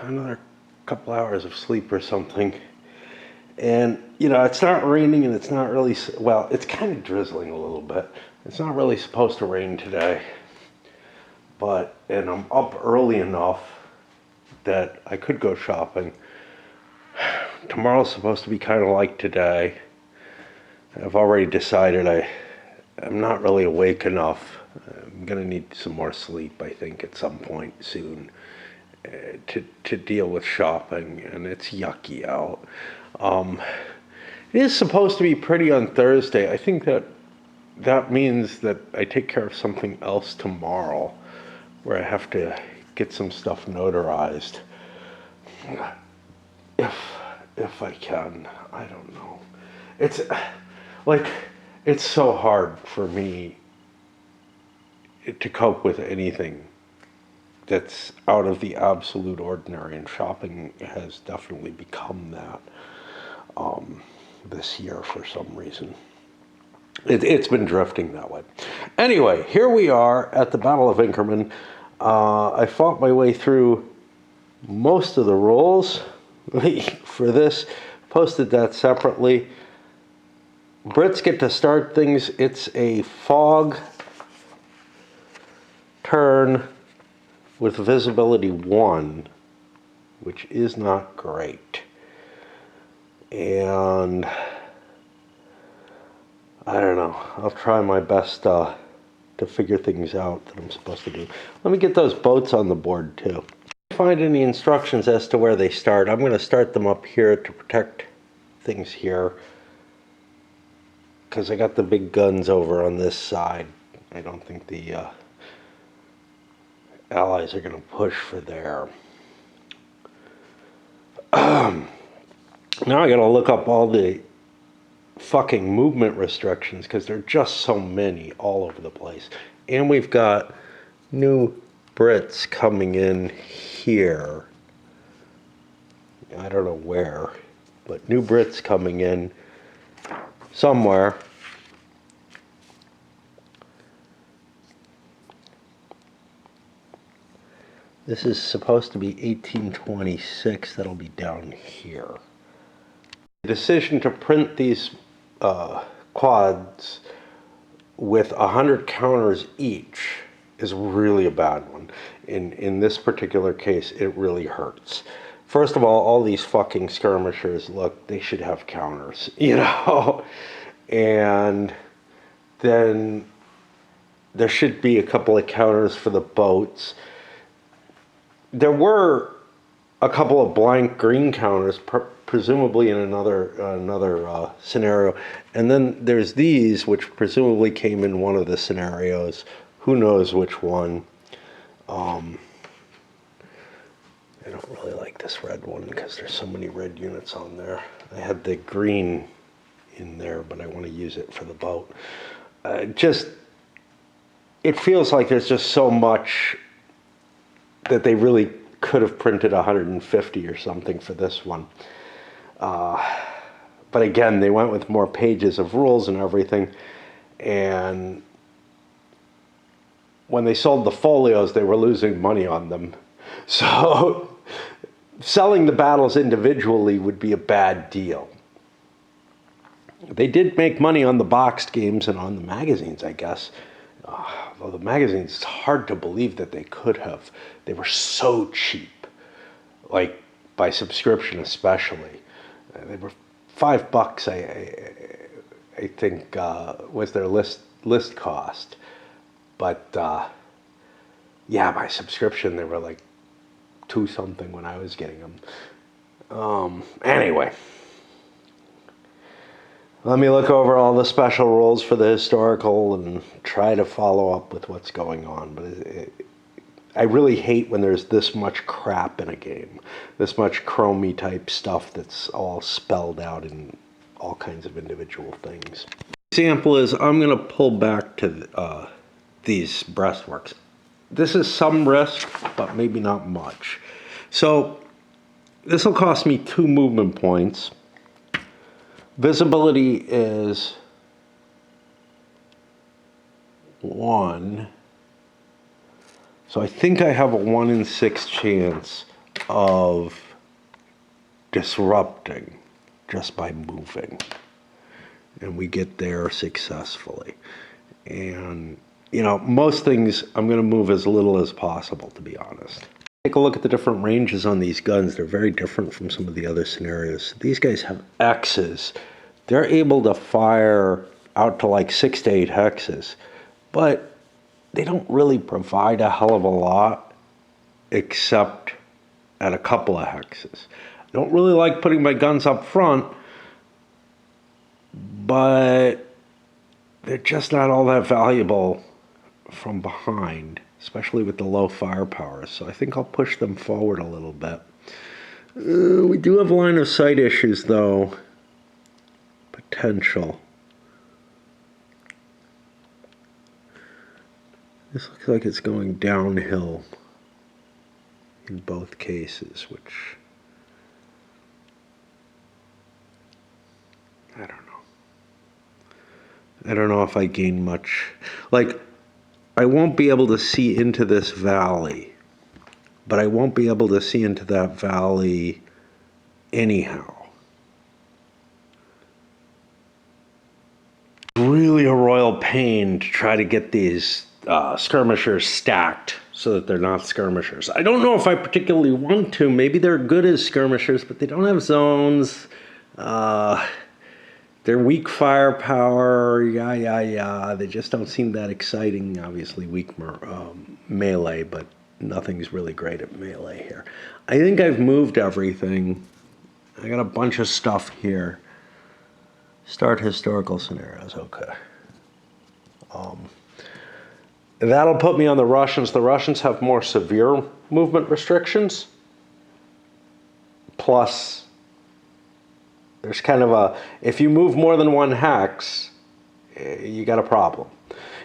another couple hours of sleep or something. And, you know, it's not raining and it's not really, well, it's kind of drizzling a little bit. It's not really supposed to rain today. And I'm up early enough that I could go shopping. Tomorrow's supposed to be kind of like today. I've already decided I'm not really awake enough. I'm going to need some more sleep, I think, at some point soon to deal with shopping, and it's yucky out. It is supposed to be pretty on Thursday. I think that means that I take care of something else tomorrow where I have to get some stuff notarized. If I can, I don't know. It's like, it's so hard for me to cope with anything that's out of the absolute ordinary, and shopping has definitely become that this year for some reason. It's been drifting that way. Anyway, here we are at the Battle of Inkerman. I fought my way through most of the rules for this, posted that separately. Brits get to start things. It's a fog turn with visibility 1, which is not great. And I don't know. I'll try my best to figure things out that I'm supposed to do. Let me get those boats on the board too. If I find any instructions as to where they start, I'm going to start them up here to protect things here, because I got the big guns over on this side. I don't think the Allies are going to push for there. Now I got to look up all the fucking movement restrictions, because there are just so many all over the place. And we've got new Brits coming in here. I don't know where, but new Brits coming in somewhere. This is supposed to be 1826. That'll be down here. The decision to print these quads with 100 counters each is really a bad one. In this particular case, it really hurts. First of all these fucking skirmishers, look, they should have counters, you know? And then there should be a couple of counters for the boats. There were a couple of blank green counters, presumably in another scenario. And then there's these, which presumably came in one of the scenarios. Who knows which one. I don't really like this red one because there's so many red units on there. I had the green in there, but I want to use it for the boat. It feels like there's just so much that they really could have printed 150 or something for this one. But again, they went with more pages of rules and everything. And when they sold the folios, they were losing money on them. So selling the battles individually would be a bad deal. They did make money on the boxed games and on the magazines, I guess. Well, the magazines, it's hard to believe that they could have. They were so cheap, like by subscription especially. They were $5, I think, was their list cost. But yeah, by subscription they were like $2 something when I was getting them. Anyway. Let me look over all the special rules for the historical and try to follow up with what's going on. But I really hate when there's this much crap in a game, this much chromey type stuff that's all spelled out in all kinds of individual things. Example is, I'm going to pull back to these breastworks. This is some risk, but maybe not much. So this will cost me 2 movement points. Visibility is 1. So I think I have a 1 in 6 chance of disrupting just by moving. And we get there successfully. And, you know, most things I'm going to move as little as possible, to be honest. Take a look at the different ranges on these guns. They're very different from some of the other scenarios. These guys have X's. They're able to fire out to like 6 to 8 hexes, but they don't really provide a hell of a lot except at a couple of hexes. I don't really like putting my guns up front, but they're just not all that valuable from behind, especially with the low firepower. So I think I'll push them forward a little bit. We do have line of sight issues, though. Potential. This looks like it's going downhill in both cases, which I don't know. I don't know if I gain much. Like, I won't be able to see into this valley, but I won't be able to see into that valley anyhow. Really a royal pain to try to get these skirmishers stacked so that they're not skirmishers. I don't know if I particularly want to. Maybe they're good as skirmishers, but they don't have zones. They're weak firepower, They just don't seem that exciting. Obviously weak melee, but nothing's really great at melee here. I think I've moved everything. I got a bunch of stuff here. Start historical scenarios, okay. That'll put me on the Russians. The Russians have more severe movement restrictions. Plus, there's kind of a, if you move more than 1 hex, you got a problem.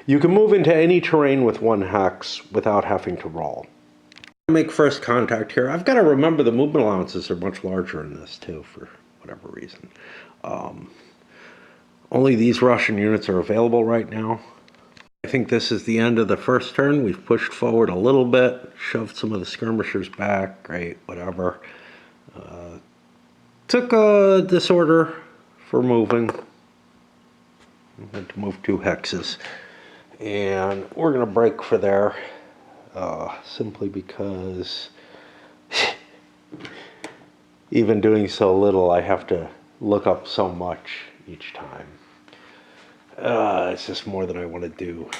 You can move into any terrain with 1 hex without having to roll. Make first contact here. I've got to remember the movement allowances are much larger in this too, for whatever reason. Only these Russian units are available right now. I think this is the end of the first turn. We've pushed forward a little bit, shoved some of the skirmishers back, great, whatever. Took a disorder for moving. I had to move 2 hexes. And we're going to break for there, simply because even doing so little, I have to look up so much each time. It's just more than I want to do.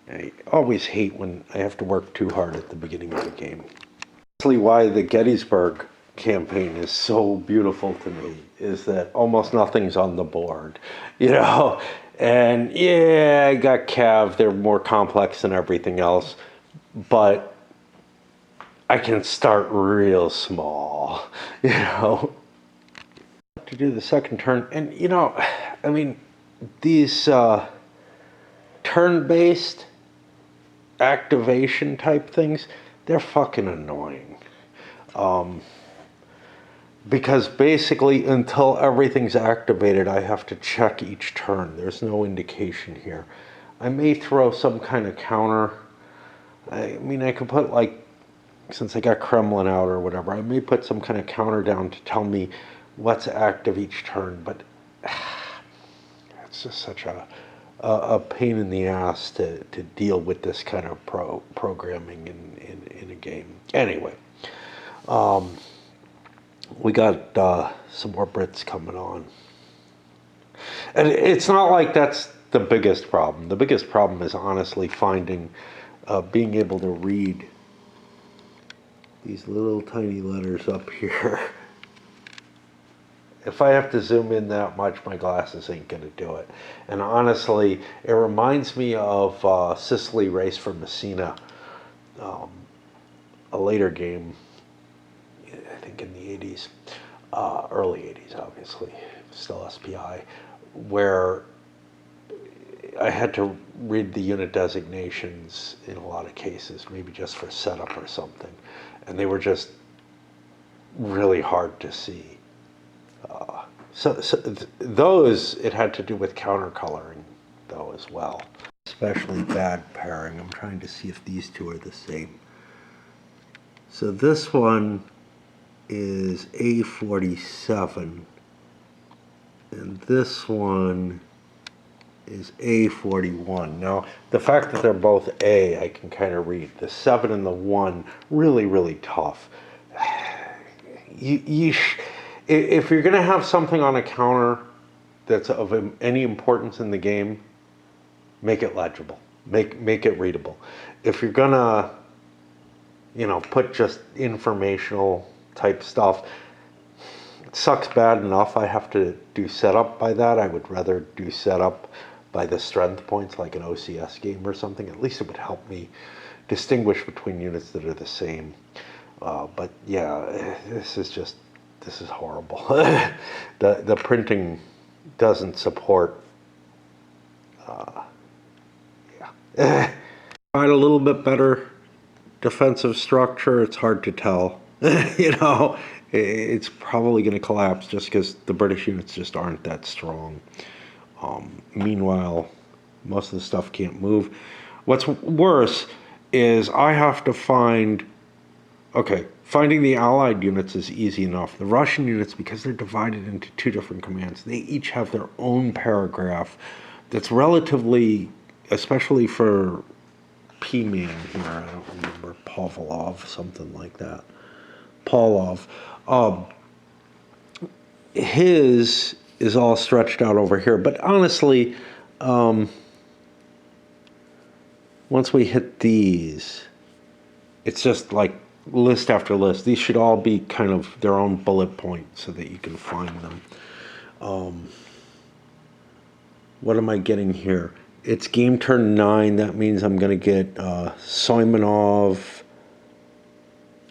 I always hate when I have to work too hard at the beginning of the game. That's why the Gettysburg campaign is so beautiful to me, is that almost nothing's on the board, you know? And yeah, I got Cav, they're more complex than everything else, but I can start real small, you know? To do the second turn, and you know, I mean, these turn-based activation type things, they're fucking annoying. Because basically until everything's activated, I have to check each turn. There's no indication here. I may throw some kind of counter. I mean, I could put, like, since I got Kremlin out or whatever, I may put some kind of counter down to tell me what's active each turn, but it's just such a pain in the ass to deal with this kind of programming in a game. Anyway, we got some more Brits coming on. And it's not like that's the biggest problem. The biggest problem is honestly finding, being able to read these little tiny letters up here. If I have to zoom in that much, my glasses ain't going to do it. And honestly, it reminds me of Sicily Race for Messina, a later game, I think in the 80s, early 80s, obviously, still SPI, where I had to read the unit designations in a lot of cases, maybe just for setup or something. And they were just really hard to see. So those, it had to do with counter coloring, though, as well. Especially bad pairing. I'm trying to see if these two are the same. So this one is A47, and this one is A41. Now, the fact that they're both A, I can kind of read. The 7 and the 1, really, really tough. If you're going to have something on a counter that's of any importance in the game, make it legible. Make it readable. If you're going to, put just informational type stuff, it sucks bad enough I have to do setup by that. I would rather do setup by the strength points like an OCS game or something. At least it would help me distinguish between units that are the same. But yeah, this is horrible. The printing doesn't support. Yeah. Tried a little bit better defensive structure. It's hard to tell. It's probably going to collapse just because the British units just aren't that strong. Meanwhile, most of the stuff can't move. What's worse is I have to find. Okay, finding the Allied units is easy enough. The Russian units, because they're divided into two different commands, they each have their own paragraph that's relatively, especially for P-Man here, I don't remember, Pavlov, something like that. Pavlov. His is all stretched out over here, but honestly, once we hit these, it's just like list after list. These should all be kind of their own bullet points so that you can find them. What am I getting here? It's game turn 9. That means I'm going to get Soimanov,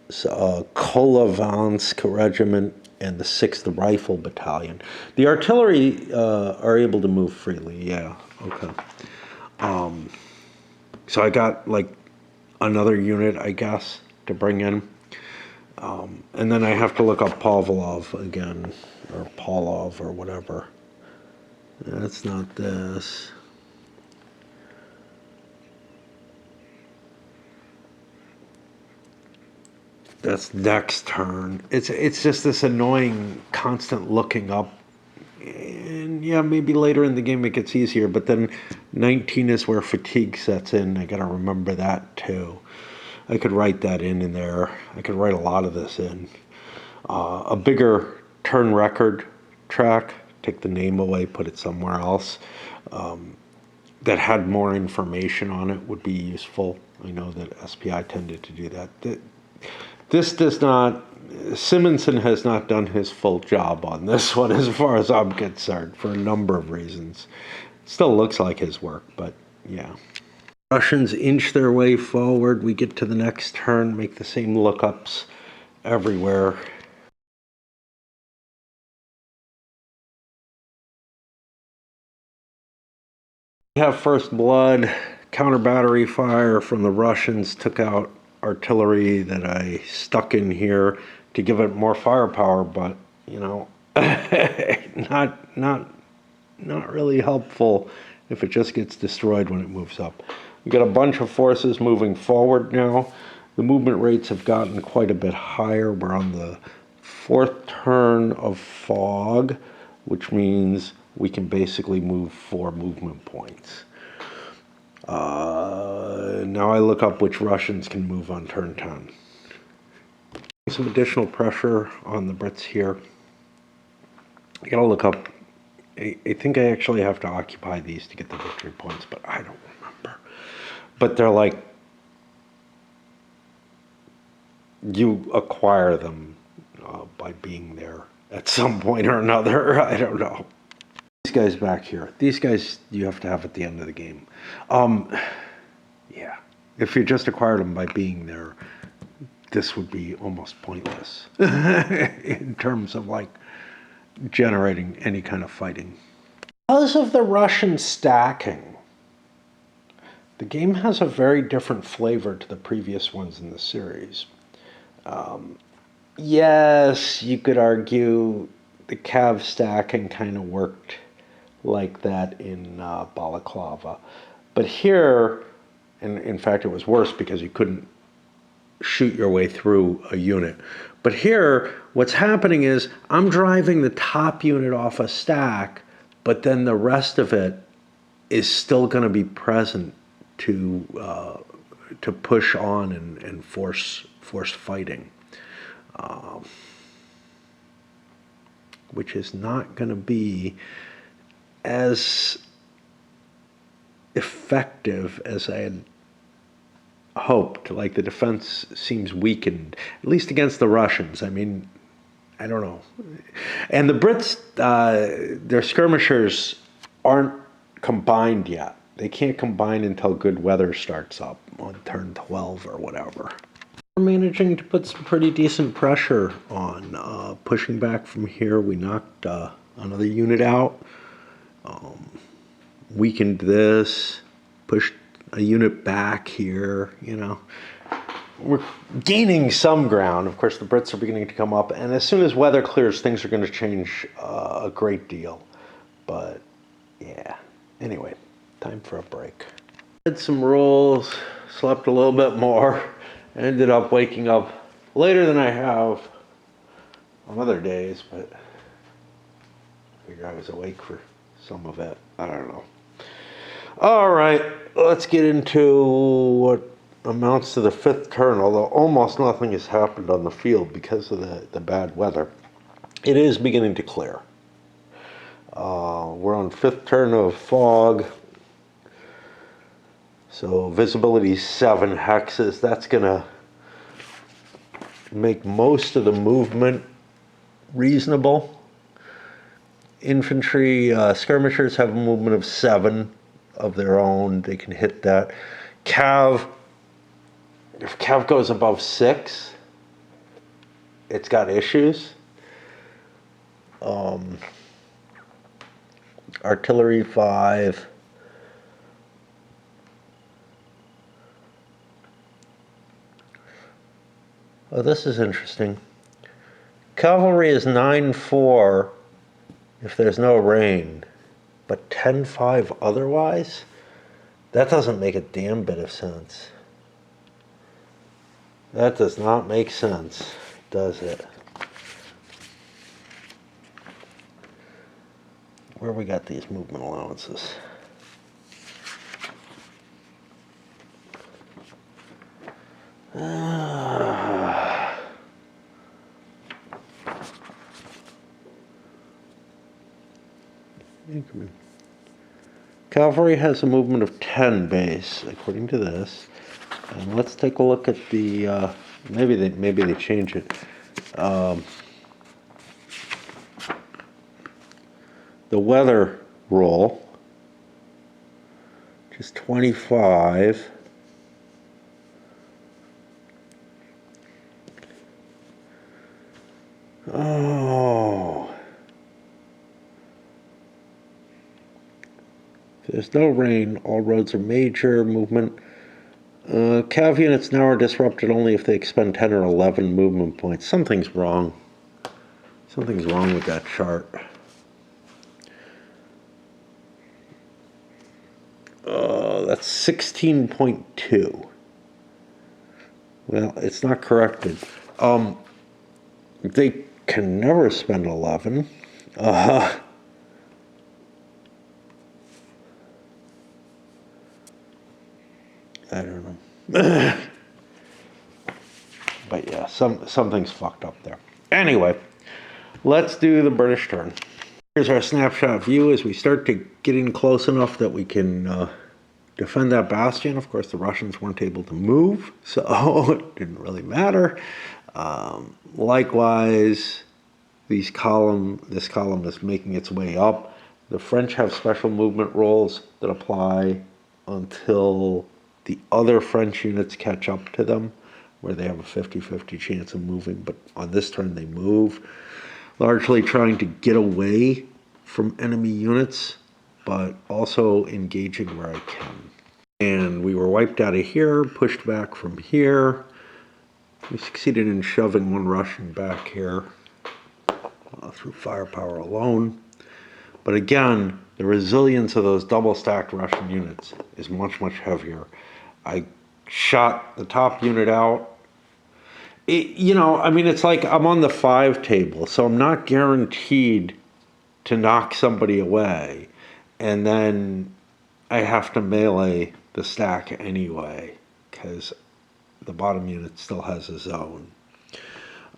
Kolovansk Regiment, and the 6th Rifle Battalion. The artillery are able to move freely. Yeah, okay. So I got like another unit, I guess, to bring in. And then I have to look up Pavlov again, or Pavlov, or whatever. That's not this. That's next turn. It's just this annoying constant looking up. And yeah, maybe later in the game it gets easier, but then 19 is where fatigue sets in. I gotta remember that too. I could write that in there. I could write a lot of this in. A bigger turn record track, take the name away, put it somewhere else, that had more information on it would be useful. I know that SPI tended to do that. This does not, Simonson has not done his full job on this one as far as I'm concerned for a number of reasons. Still looks like his work, but yeah. Russians inch their way forward. We get to the next turn, make the same lookups everywhere. We have first blood. Counter battery fire from the Russians took out artillery that I stuck in here to give it more firepower, but not really helpful if it just gets destroyed when it moves up. We got a bunch of forces moving forward now. The movement rates have gotten quite a bit higher. We're on the 4th turn of fog, which means we can basically move 4 movement points. Now I look up which Russians can move on turn 10. Some additional pressure on the Brits here. I gotta look up. I think I actually have to occupy these to get the victory points, but I don't remember. But they're like, you acquire them by being there at some point or another. I don't know. These guys back here, these guys you have to have at the end of the game. Yeah, if you just acquired them by being there, this would be almost pointless in terms of like generating any kind of fighting. Because of the Russian stacking, the game has a very different flavor to the previous ones in the series. Yes, you could argue the Cav stacking kind of worked like that in Balaclava. But here, and in fact it was worse because you couldn't shoot your way through a unit. But here, what's happening is I'm driving the top unit off a stack, but then the rest of it is still going to be present to push on and force fighting, which is not going to be as effective as I had hoped. Like, the defense seems weakened, at least against the Russians. I mean, I don't know. And the Brits, their skirmishers aren't combined yet. They can't combine until good weather starts up on turn 12 or whatever. We're managing to put some pretty decent pressure on, pushing back from here. We knocked another unit out, weakened this, pushed a unit back here, you know. We're gaining some ground. Of course, the Brits are beginning to come up, and as soon as weather clears, things are going to change a great deal. But, yeah. Anyway, time for a break. Had some rolls, slept a little bit more, ended up waking up later than I have on other days, but I figured I was awake for some of it. I don't know. All right, let's get into what amounts to the fifth turn, although almost nothing has happened on the field because of the bad weather. It is beginning to clear. We're on fifth turn of fog, so visibility 7 hexes. That's going to make most of the movement reasonable. Infantry skirmishers have a movement of 7 of their own. They can hit that. Cav, if Cav goes above 6, it's got issues. Artillery 5. Oh, this is interesting. Cavalry is 9-4 if there's no rain, but 10-5 otherwise? That doesn't make a damn bit of sense. That does not make sense, does it? Where we got these movement allowances? Inkerman. Cavalry has a movement of 10 base, according to this. And let's take a look at the, maybe they change it. The weather roll, which is 25. Oh. There's no rain. All roads are major. Movement. Cav units now are disrupted only if they expend 10 or 11 movement points. Something's wrong. Something's wrong with that chart. That's 16.2. Well, it's not corrected. They can never spend 11. I don't know. But yeah, something's fucked up there. Anyway, let's do the British turn. Here's our snapshot view as we start to get in close enough that we can defend that bastion. Of course, the Russians weren't able to move, so it didn't really matter. Likewise, this column is making its way up. The French have special movement rolls that apply until the other French units catch up to them, where they have a 50-50 chance of moving, but on this turn they move, largely trying to get away from enemy units, but also engaging where I can. And we were wiped out of here, pushed back from here. We succeeded in shoving one Russian back here through firepower alone. But again, the resilience of those double-stacked Russian units is much, much heavier. I shot the top unit out you know, I mean, it's like I'm on the 5 table, so I'm not guaranteed to knock somebody away. And then I have to melee the stack anyway, because the bottom unit still has a zone.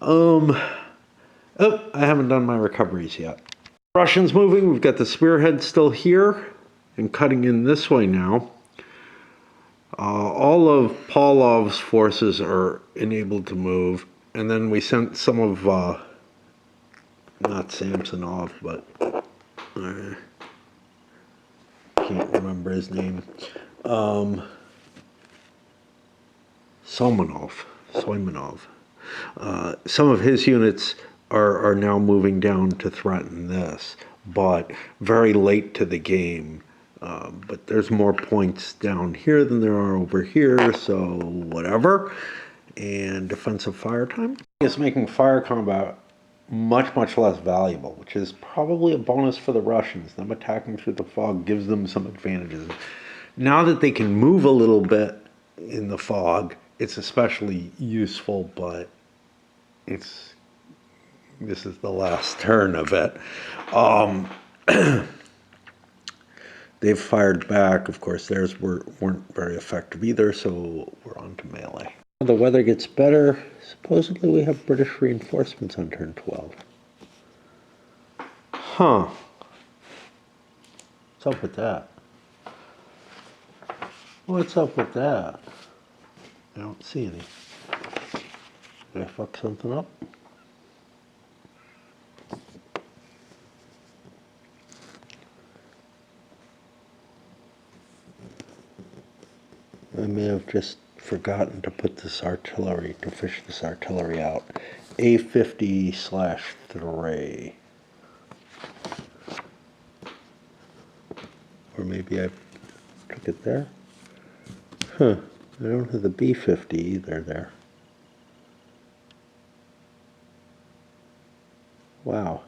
Oh, I haven't done my recoveries yet. Russians moving. We've got the spearhead still here and cutting in this way now. All of Paulov's forces are enabled to move. And then we sent some of, not Samsonov, but can't remember his name. Soimanov. Some of his units are now moving down to threaten this, but very late to the game. But there's more points down here than there are over here, so whatever. And defensive fire time is making fire combat much less valuable, which is probably a bonus for the Russians. Them attacking through the fog gives them some advantages. Now that they can move a little bit in the fog, it's especially useful, but this is the last turn of it. They've fired back. Of course, theirs weren't very effective either, so we're on to melee. The weather gets better. Supposedly we have British reinforcements on turn 12. Huh. What's up with that? What's up with that? I don't see any. Did I fuck something up? I may have just forgotten to put this artillery, to fish this artillery out. A50/3. Or maybe I took it there? Huh. I don't have the B50 either there. Wow.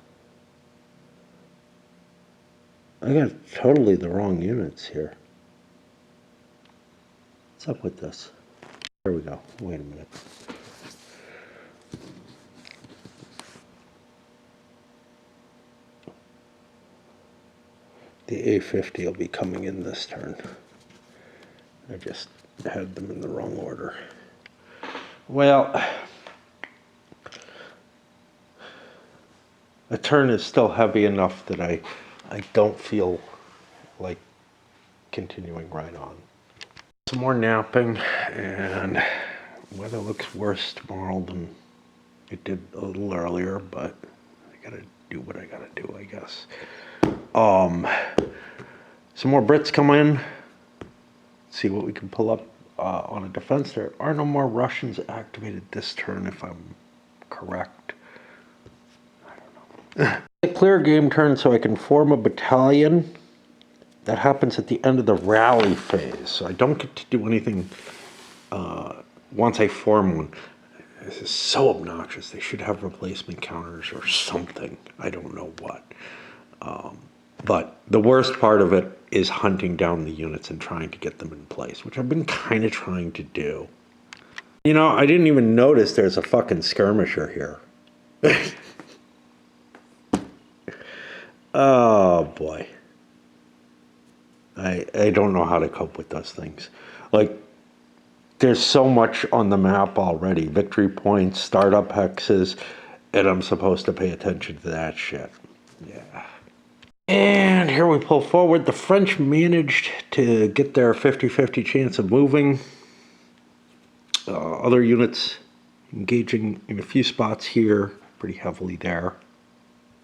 I got totally the wrong units here. What's up with this? There we go. Wait a minute. The A50 will be coming in this turn. I just had them in the wrong order. Well, the turn is still heavy enough that I don't feel like continuing right on. Some more napping, and weather looks worse tomorrow than it did a little earlier, but I gotta do what I gotta do, I guess. Some more Brits come in. See what we can pull up on a defense. There are no more Russians activated this turn, if I'm correct. I don't know. A clear game turn so I can form a battalion. That happens at the end of the rally phase, so I don't get to do anything once I form one. This is so obnoxious. They should have replacement counters or something. I don't know what. But the worst part of it is hunting down the units and trying to get them in place, which I've been kind of trying to do. You know, I didn't even notice there's a fucking skirmisher here. Oh, boy. I don't know how to cope with those things. Like, there's so much on the map already. Victory points, startup hexes, and I'm supposed to pay attention to that shit. Yeah. And here we pull forward. The French managed to get their 50-50 chance of moving. Other units engaging in a few spots here, pretty heavily there.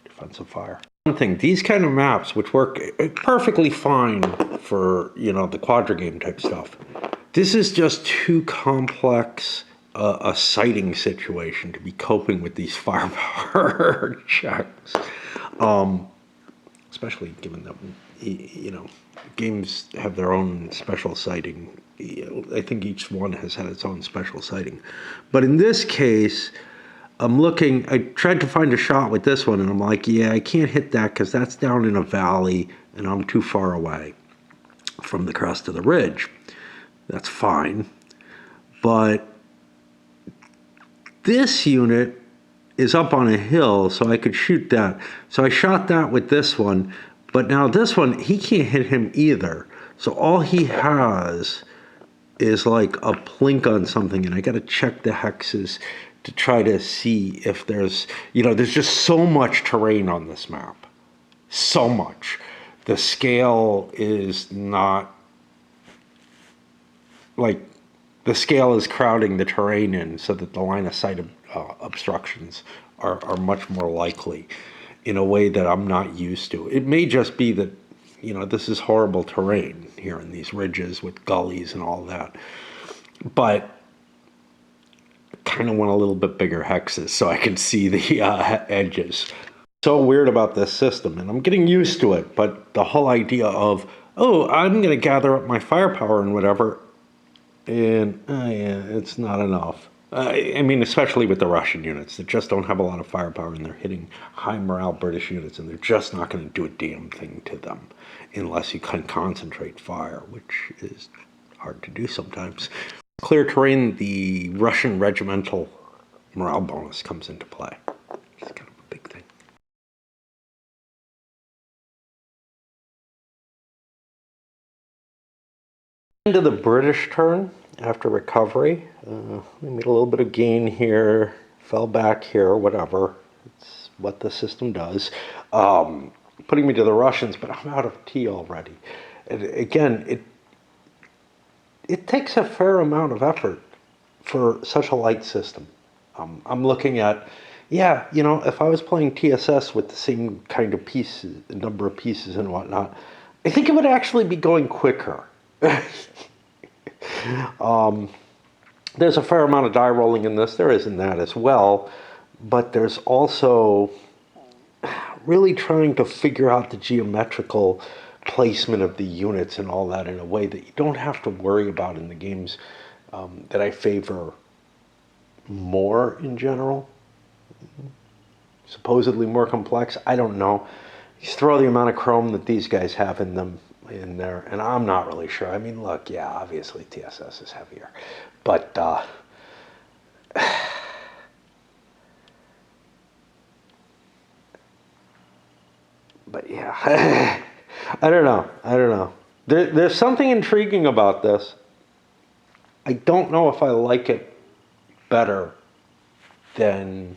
Defensive fire. One thing, these kind of maps, which work perfectly fine for, you know, the quadra game type stuff, this is just too complex a sighting situation to be coping with these firepower checks. Especially given that, you know, games have their own special sighting. I think each one has had its own special sighting. But in this case, I'm looking, I tried to find a shot with this one, and I'm like, yeah, I can't hit that because that's down in a valley, and I'm too far away from the crest of the ridge. That's fine. But This unit is up on a hill, so I could shoot that. So I shot that with this one, but now this one, he can't hit him either. So all he has is like a plink on something, and I got to check the hexes to try to see if there's, there's just so much terrain on this map. So much. The scale is not, like, the scale is crowding the terrain in so that the line of sight obstructions are much more likely in a way that I'm not used to. It may just be that, this is horrible terrain here in these ridges with gullies and all that. But I kind of want a little bit bigger hexes so I can see the edges. So weird about this system, and I'm getting used to it, but the whole idea of, oh, I'm going to gather up my firepower and whatever, and yeah, it's not enough. I mean, especially with the Russian units that just don't have a lot of firepower, and they're hitting high morale British units, and they're just not going to do a damn thing to them unless you can concentrate fire, which is hard to do sometimes. Clear terrain, the Russian regimental morale bonus comes into play. It's kind of a big thing. Into the British turn after recovery. We made a little bit of gain here, fell back here, whatever. It's what the system does. Putting me to the Russians, but I'm out of tea already. And again, it takes a fair amount of effort for such a light system. I'm looking at, if I was playing TSS with the same kind of pieces, number of pieces and whatnot, I think it would actually be going quicker. There's a fair amount of die rolling in this. There is in that as well. But there's also really trying to figure out the geometrical placement of the units and all that in a way that you don't have to worry about in the games that I favor more in general. Supposedly more complex. I don't know. You throw the amount of chrome that these guys have in them in there, and I'm not really sure. I mean, look, yeah, obviously TSS is heavier, but yeah, I don't know. There's something intriguing about this. I don't know if I like it better than.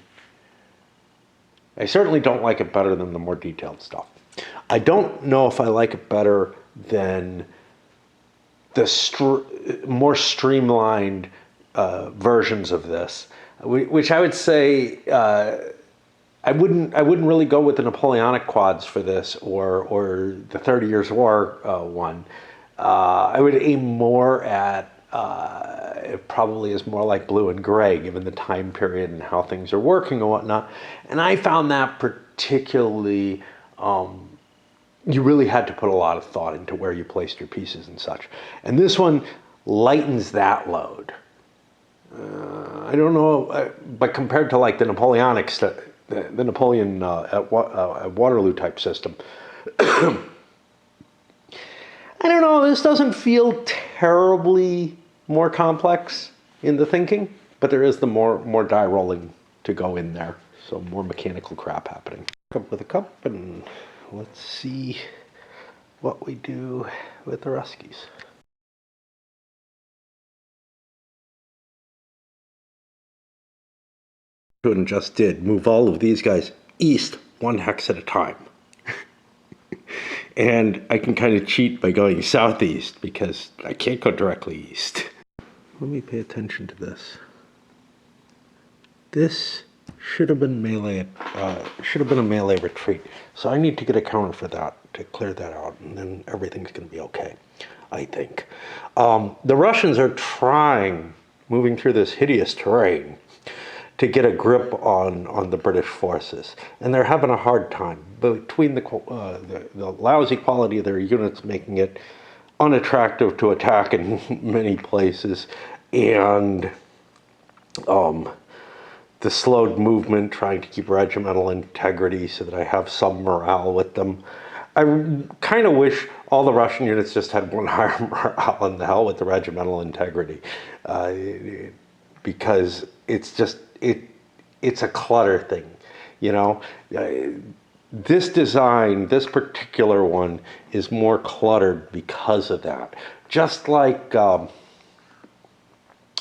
I certainly don't like it better than the more detailed stuff. I don't know if I like it better than the more streamlined versions of this, which I would say I wouldn't really go with the Napoleonic quads for this or the 30 Years' War one. I would aim more at it probably is more like blue and gray given the time period and how things are working and whatnot. And I found that particularly you really had to put a lot of thought into where you placed your pieces and such. And this one lightens that load. I don't know, but compared to like the Napoleonic the Napoleon at Waterloo type system, I don't know, this doesn't feel terribly more complex in the thinking, but there is the more die rolling to go in there, so more mechanical crap happening. Cup with a cup, and let's see what we do with the Ruskies. And just did move all of these guys east one hex at a time. And I can kind of cheat by going southeast because I can't go directly east. Let me pay attention to this. This should have been melee. Should have been a melee retreat. So I need to get a counter for that to clear that out, and then everything's going to be okay, I think. The Russians are trying, moving through this hideous terrain, to get a grip on the British forces, and they're having a hard time between the lousy quality of their units, making it unattractive to attack in many places, and the slowed movement, trying to keep regimental integrity so that I have some morale with them. I kind of wish all the Russian units just had one higher morale, and the hell with the regimental integrity, because it's it's a clutter thing, you know. This design, this particular one, is more cluttered because of that. Just like, I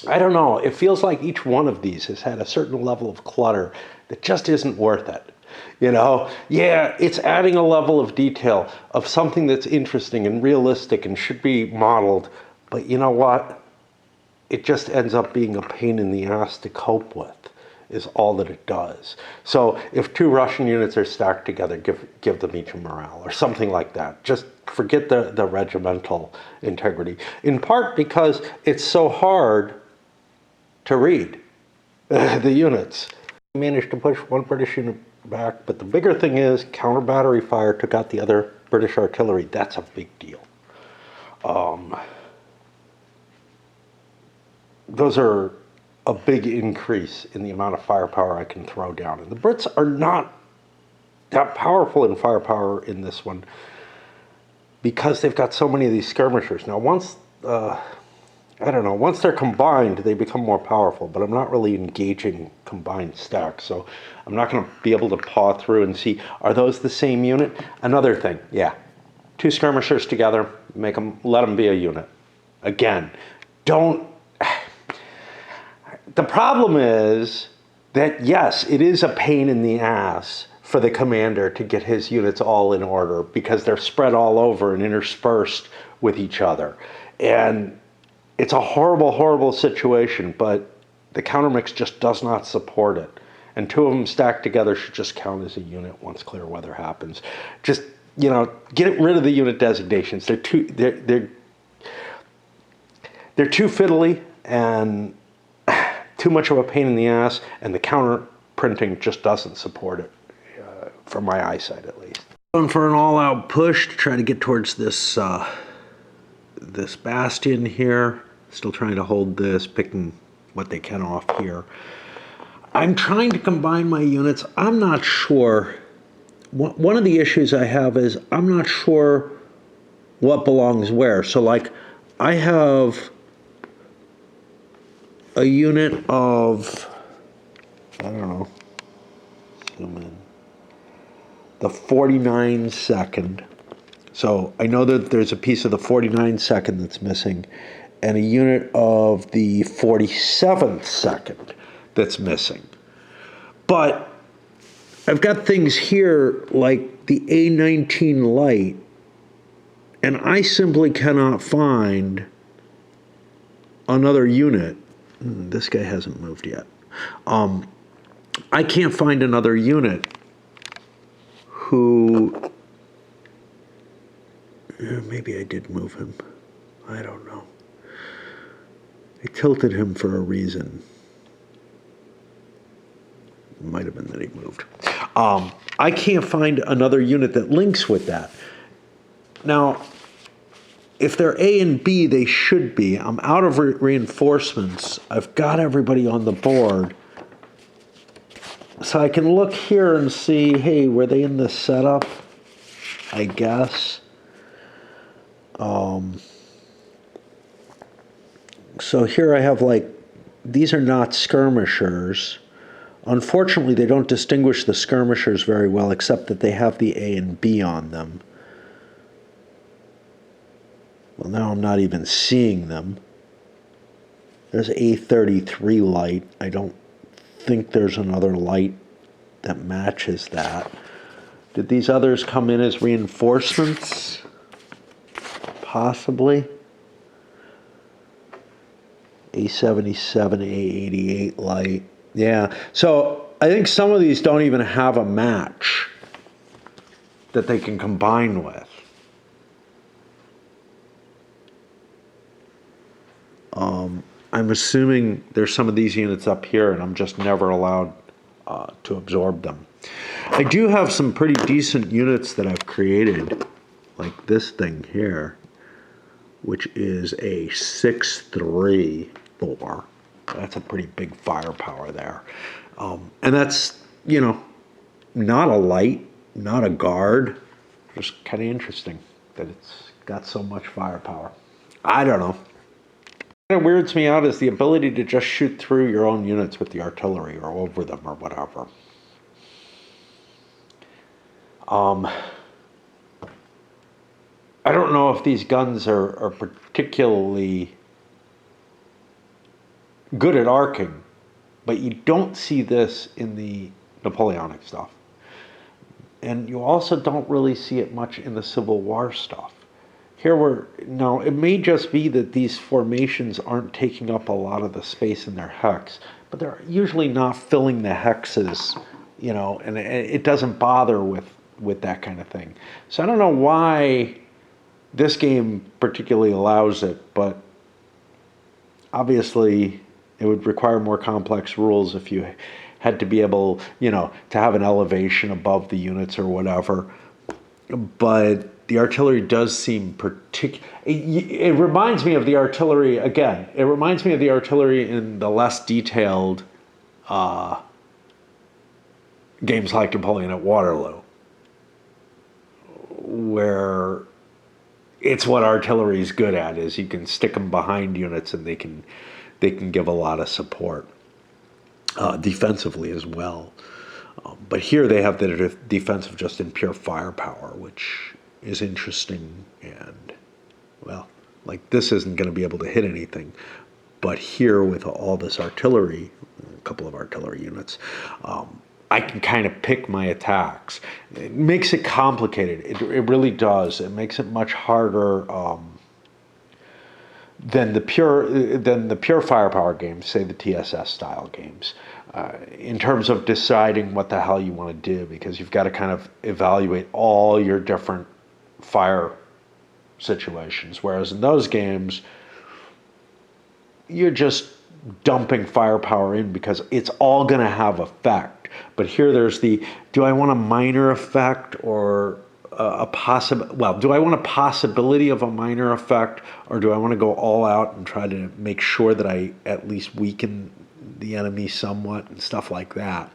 don't know, it feels like each one of these has had a certain level of clutter that just isn't worth it. You know, yeah, it's adding a level of detail of something that's interesting and realistic and should be modeled, but you know what? It just ends up being a pain in the ass to cope with, is all that it does. So if two Russian units are stacked together, give them each a morale or something like that. Just forget the regimental integrity, in part because it's so hard to read the units. We managed to push one British unit back, but the bigger thing is counter battery fire took out the other British artillery. That's a big deal. Those are a big increase in the amount of firepower I can throw down. And the Brits are not that powerful in firepower in this one because they've got so many of these skirmishers. Now, once, I don't know, once they're combined, they become more powerful, but I'm not really engaging combined stacks, so I'm not going to be able to paw through and see, are those the same unit? Another thing, yeah, two skirmishers together, let them be a unit. Again, don't. The problem is that, yes, it is a pain in the ass for the commander to get his units all in order because they're spread all over and interspersed with each other. And it's a horrible, horrible situation, but the countermix just does not support it. And two of them stacked together should just count as a unit once clear weather happens. Just, you know, get rid of the unit designations. They're too fiddly and too much of a pain in the ass, and the counter printing just doesn't support it, from my eyesight at least. Going for an all-out push to try to get towards this this bastion here. Still trying to hold this, picking what they can off here. I'm trying to combine my units. I'm not sure. One of the issues I have is I'm not sure what belongs where. So like, I have a unit of, I don't know, zoom in, the 49-2nd. So I know that there's a piece of the 49-2nd that's missing, and a unit of the 47-2nd that's missing. But I've got things here like the A-19 Light, and I simply cannot find another unit. This guy hasn't moved yet. I can't find another unit who, maybe I did move him. I don't know. I tilted him for a reason. Might have been that he moved. I can't find another unit that links with that. Now, if they're A and B, they should be. I'm out of reinforcements. I've got everybody on the board. So I can look here and see, hey, were they in the setup? I guess. So here I have, like, these are not skirmishers. Unfortunately, they don't distinguish the skirmishers very well, except that they have the A and B on them. Well, now I'm not even seeing them. There's A33 light. I don't think there's another light that matches that. Did these others come in as reinforcements? Possibly. A77, A88 light. Yeah, so I think some of these don't even have a match that they can combine with. I'm assuming there's some of these units up here and I'm just never allowed to absorb them. I do have some pretty decent units that I've created, like this thing here, which is a 6.3 bore. That's a pretty big firepower there. And that's, you know, not a light, not a guard. Just kind of interesting that it's got so much firepower. I don't know. What weirds me out is the ability to just shoot through your own units with the artillery or over them or whatever. I don't know if these guns are particularly good at arcing, but you don't see this in the Napoleonic stuff. And you also don't really see it much in the Civil War stuff. Now, it may just be that these formations aren't taking up a lot of the space in their hex, but they're usually not filling the hexes, and it doesn't bother with that kind of thing. So I don't know why this game particularly allows it, but obviously it would require more complex rules if you had to be able, to have an elevation above the units or whatever. But the artillery does seem it reminds me of the artillery, again, it reminds me of the artillery in the less detailed games like Napoleon at Waterloo, where it's what artillery is good at, is you can stick them behind units and they can give a lot of support defensively as well. But here they have the defensive just in pure firepower, which is interesting. And, well, like this isn't going to be able to hit anything. But here with all this artillery, a couple of artillery units, I can kind of pick my attacks. It makes it complicated. It really does. It makes it much harder than the pure firepower games, say the TSS style games, in terms of deciding what the hell you want to do, because you've got to kind of evaluate all your different fire situations. Whereas in those games, you're just dumping firepower in because it's all going to have effect. But here there's do I want a minor effect or do I want a possibility of a minor effect, or do I want to go all out and try to make sure that I at least weaken the enemy somewhat and stuff like that?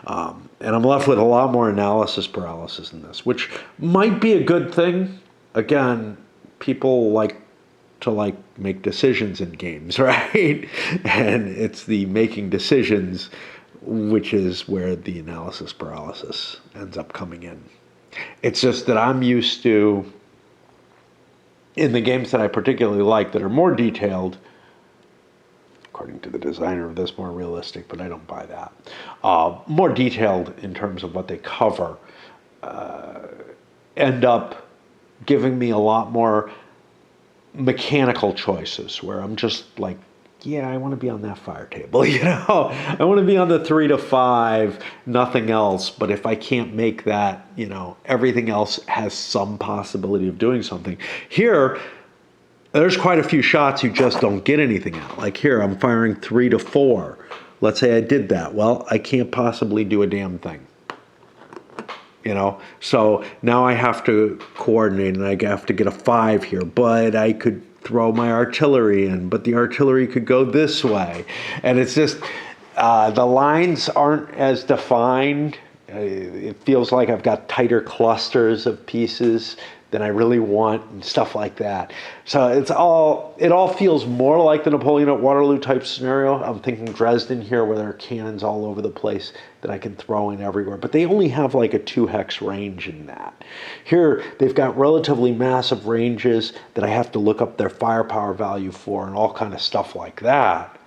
And I'm left with a lot more analysis paralysis in this, which might be a good thing. Again, people like to make decisions in games, right? And it's the making decisions which is where the analysis paralysis ends up coming in. It's just that I'm used to, in the games that I particularly like that are more detailed, according to the designer of this, more realistic, but I don't buy that, more detailed in terms of what they cover, end up giving me a lot more mechanical choices where I'm just like, yeah, I want to be on that fire table, I want to be on the 3 to 5, nothing else. But if I can't make that, everything else has some possibility of doing something. Here, there's quite a few shots you just don't get anything out. Like here, I'm firing 3 to 4. Let's say I did that. Well, I can't possibly do a damn thing. So now I have to coordinate and I have to get a 5 here, but I could throw my artillery in, but the artillery could go this way. And it's just, the lines aren't as defined. It feels like I've got tighter clusters of pieces than I really want and stuff like that. So it all feels more like the Napoleon at Waterloo type scenario. I'm thinking Dresden here, where there are cannons all over the place that I can throw in everywhere, but they only have like a 2 hex range in that. Here, they've got relatively massive ranges that I have to look up their firepower value for and all kind of stuff like that.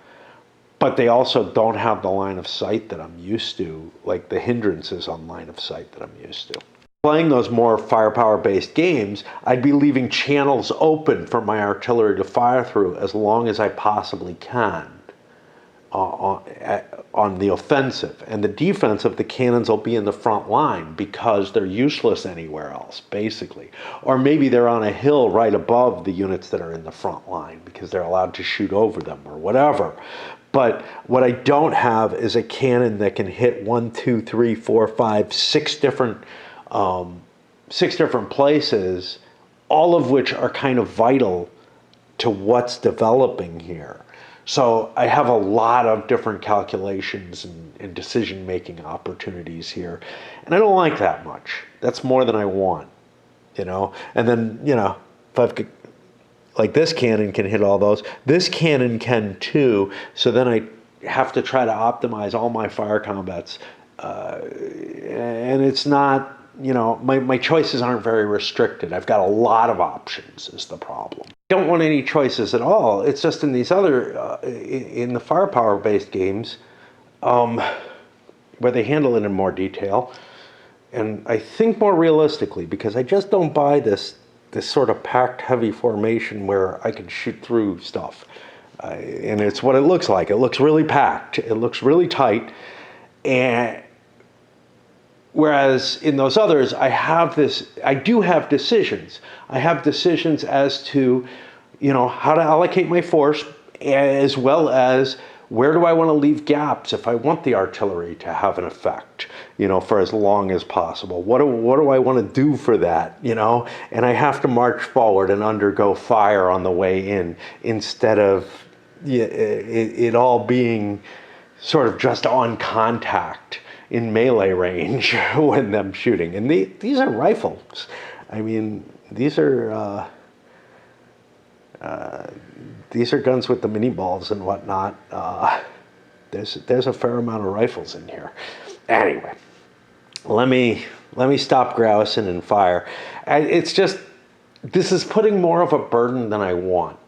But they also don't have the line of sight that I'm used to, like the hindrances on line of sight that I'm used to. Playing those more firepower-based games, I'd be leaving channels open for my artillery to fire through as long as I possibly can on the offensive. And the defensive, the cannons will be in the front line because they're useless anywhere else, basically. Or maybe they're on a hill right above the units that are in the front line because they're allowed to shoot over them or whatever. But what I don't have is a cannon that can hit 1, 2, 3, 4, 5, 6 different places, all of which are kind of vital to what's developing here. So I have a lot of different calculations and decision-making opportunities here. And I don't like that much. That's more than I want, And then, if I've got Like this cannon can hit all those. This cannon can too. So then I have to try to optimize all my fire combats. And it's not, you know, my choices aren't very restricted. I've got a lot of options is the problem. I don't want any choices at all. It's just in these other, in the firepower-based games, where they handle it in more detail. And I think more realistically, because I just don't buy this sort of packed heavy formation where I can shoot through stuff. And it's what it looks like. It looks really packed. It looks really tight. And whereas in those others, I do have decisions. I have decisions as to, you know, how to allocate my force, as well as where do I want to leave gaps if I want the artillery to have an effect, you know, for as long as possible? What do I want to do for that, you know? And I have to march forward and undergo fire on the way in, instead of it all being sort of just on contact in melee range when I'm shooting. And these are rifles. I mean, these are guns with the mini balls and whatnot. There's a fair amount of rifles in here. Anyway, let me stop grousing and fire. It's just, this is putting more of a burden than I want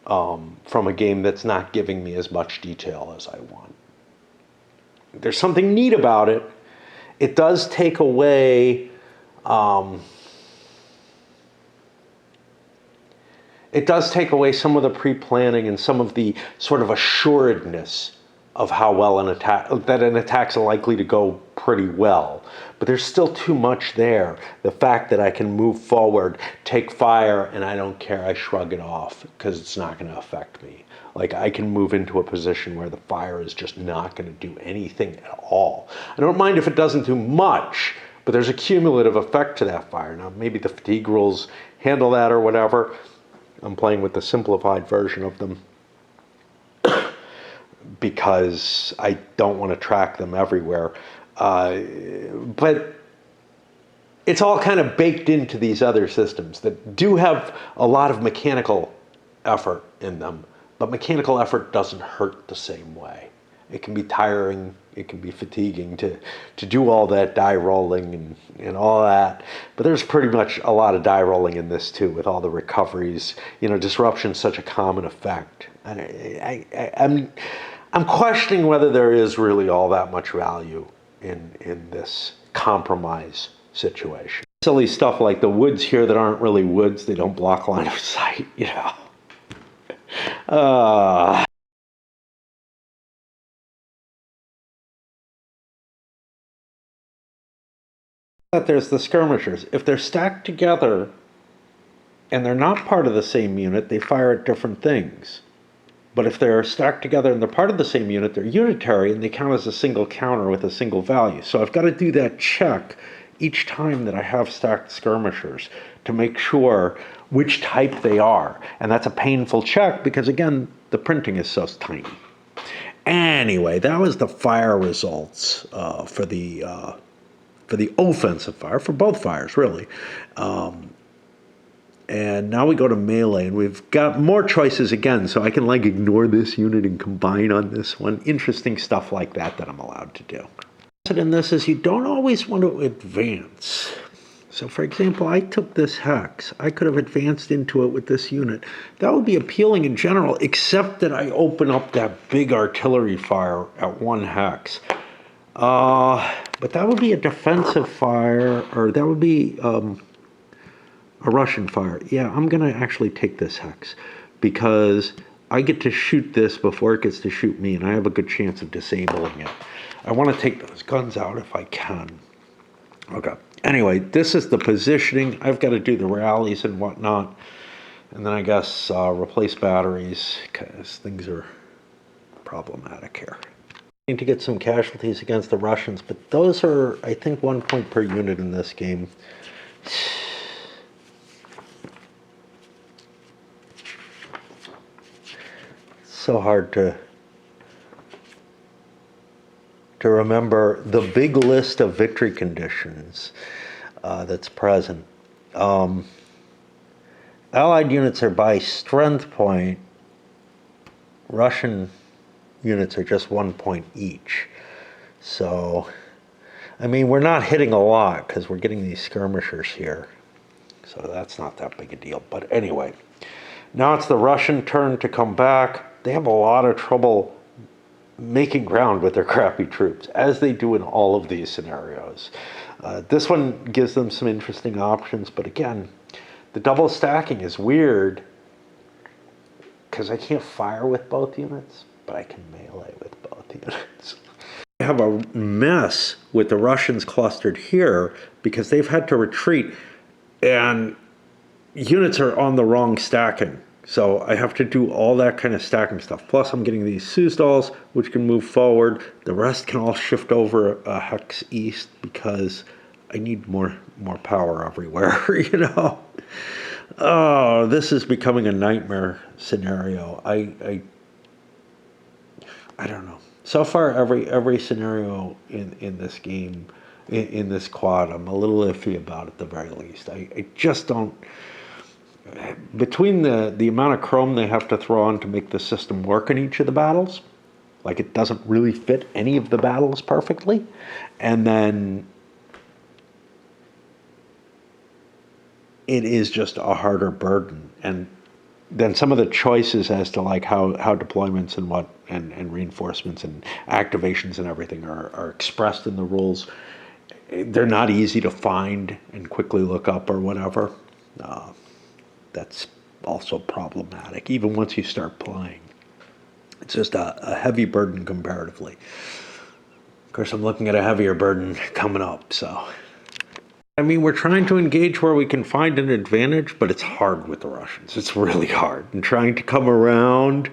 from a game that's not giving me as much detail as I want. There's something neat about it. It does take away some of the pre-planning and some of the sort of assuredness of how well an attack's likely to go pretty well. But there's still too much there. The fact that I can move forward, take fire, and I don't care, I shrug it off because it's not going to affect me. Like, I can move into a position where the fire is just not going to do anything at all. I don't mind if it doesn't do much, but there's a cumulative effect to that fire. Now, maybe the fatigue rules handle that or whatever. I'm playing with the simplified version of them because I don't want to track them everywhere. But it's all kind of baked into these other systems that do have a lot of mechanical effort in them, but mechanical effort doesn't hurt the same way. It can be tiring, it can be fatiguing to do all that die rolling and all that. But there's pretty much a lot of die rolling in this too, with all the recoveries. You know, disruption's such a common effect. I'm questioning whether there is really all that much value in this compromise situation. Silly stuff like the woods here that aren't really woods, they don't block line of sight, you know. There's the skirmishers. If they're stacked together and they're not part of the same unit, they fire at different things. But if they're stacked together and they're part of the same unit, they're unitary and they count as a single counter with a single value. So I've got to do that check each time that I have stacked skirmishers to make sure which type they are. And that's a painful check because, again, the printing is so tiny. Anyway, that was the fire results for the offensive fire, for both fires, really. And now we go to melee, and we've got more choices again, so I can like ignore this unit and combine on this one. Interesting stuff like that I'm allowed to do. In this is you don't always want to advance. So for example, I took this hex. I could have advanced into it with this unit. That would be appealing in general, except that I open up that big artillery fire at 1 hex. But that would be a defensive fire, or that would be a Russian fire. Yeah, I'm going to actually take this hex because I get to shoot this before it gets to shoot me, and I have a good chance of disabling it. I want to take those guns out if I can. Okay. Anyway, this is the positioning. I've got to do the rallies and whatnot. And then I guess replace batteries because things are problematic here. I need to get some casualties against the Russians, but those are, I think, 1 point per unit in this game. So hard to remember the big list of victory conditions that's present. Allied units are by strength point. Russian units are just 1 point each. So, I mean, we're not hitting a lot because we're getting these skirmishers here. So that's not that big a deal. But anyway, now it's the Russian turn to come back. They have a lot of trouble making ground with their crappy troops, as they do in all of these scenarios. This one gives them some interesting options, but again, the double stacking is weird because I can't fire with both units, but I can melee with both units. I have a mess with the Russians clustered here because they've had to retreat and units are on the wrong stacking. So I have to do all that kind of stacking stuff. Plus I'm getting these Suzdals, which can move forward. The rest can all shift over a hex east because I need more power everywhere, you know? Oh, this is becoming a nightmare scenario. I don't know. So far, every scenario in this game, in this quad, I'm a little iffy about at the very least. I just don't... Between the amount of chrome they have to throw on to make the system work in each of the battles, like it doesn't really fit any of the battles perfectly, and then it is just a harder burden. And then some of the choices as to like how deployments and what and reinforcements and activations and everything are expressed in the rules, they're not easy to find and quickly look up or whatever. That's also problematic, even once you start playing. It's just a heavy burden comparatively. Of course, I'm looking at a heavier burden coming up, so. I mean, we're trying to engage where we can find an advantage, but it's hard with the Russians. It's really hard. And trying to come around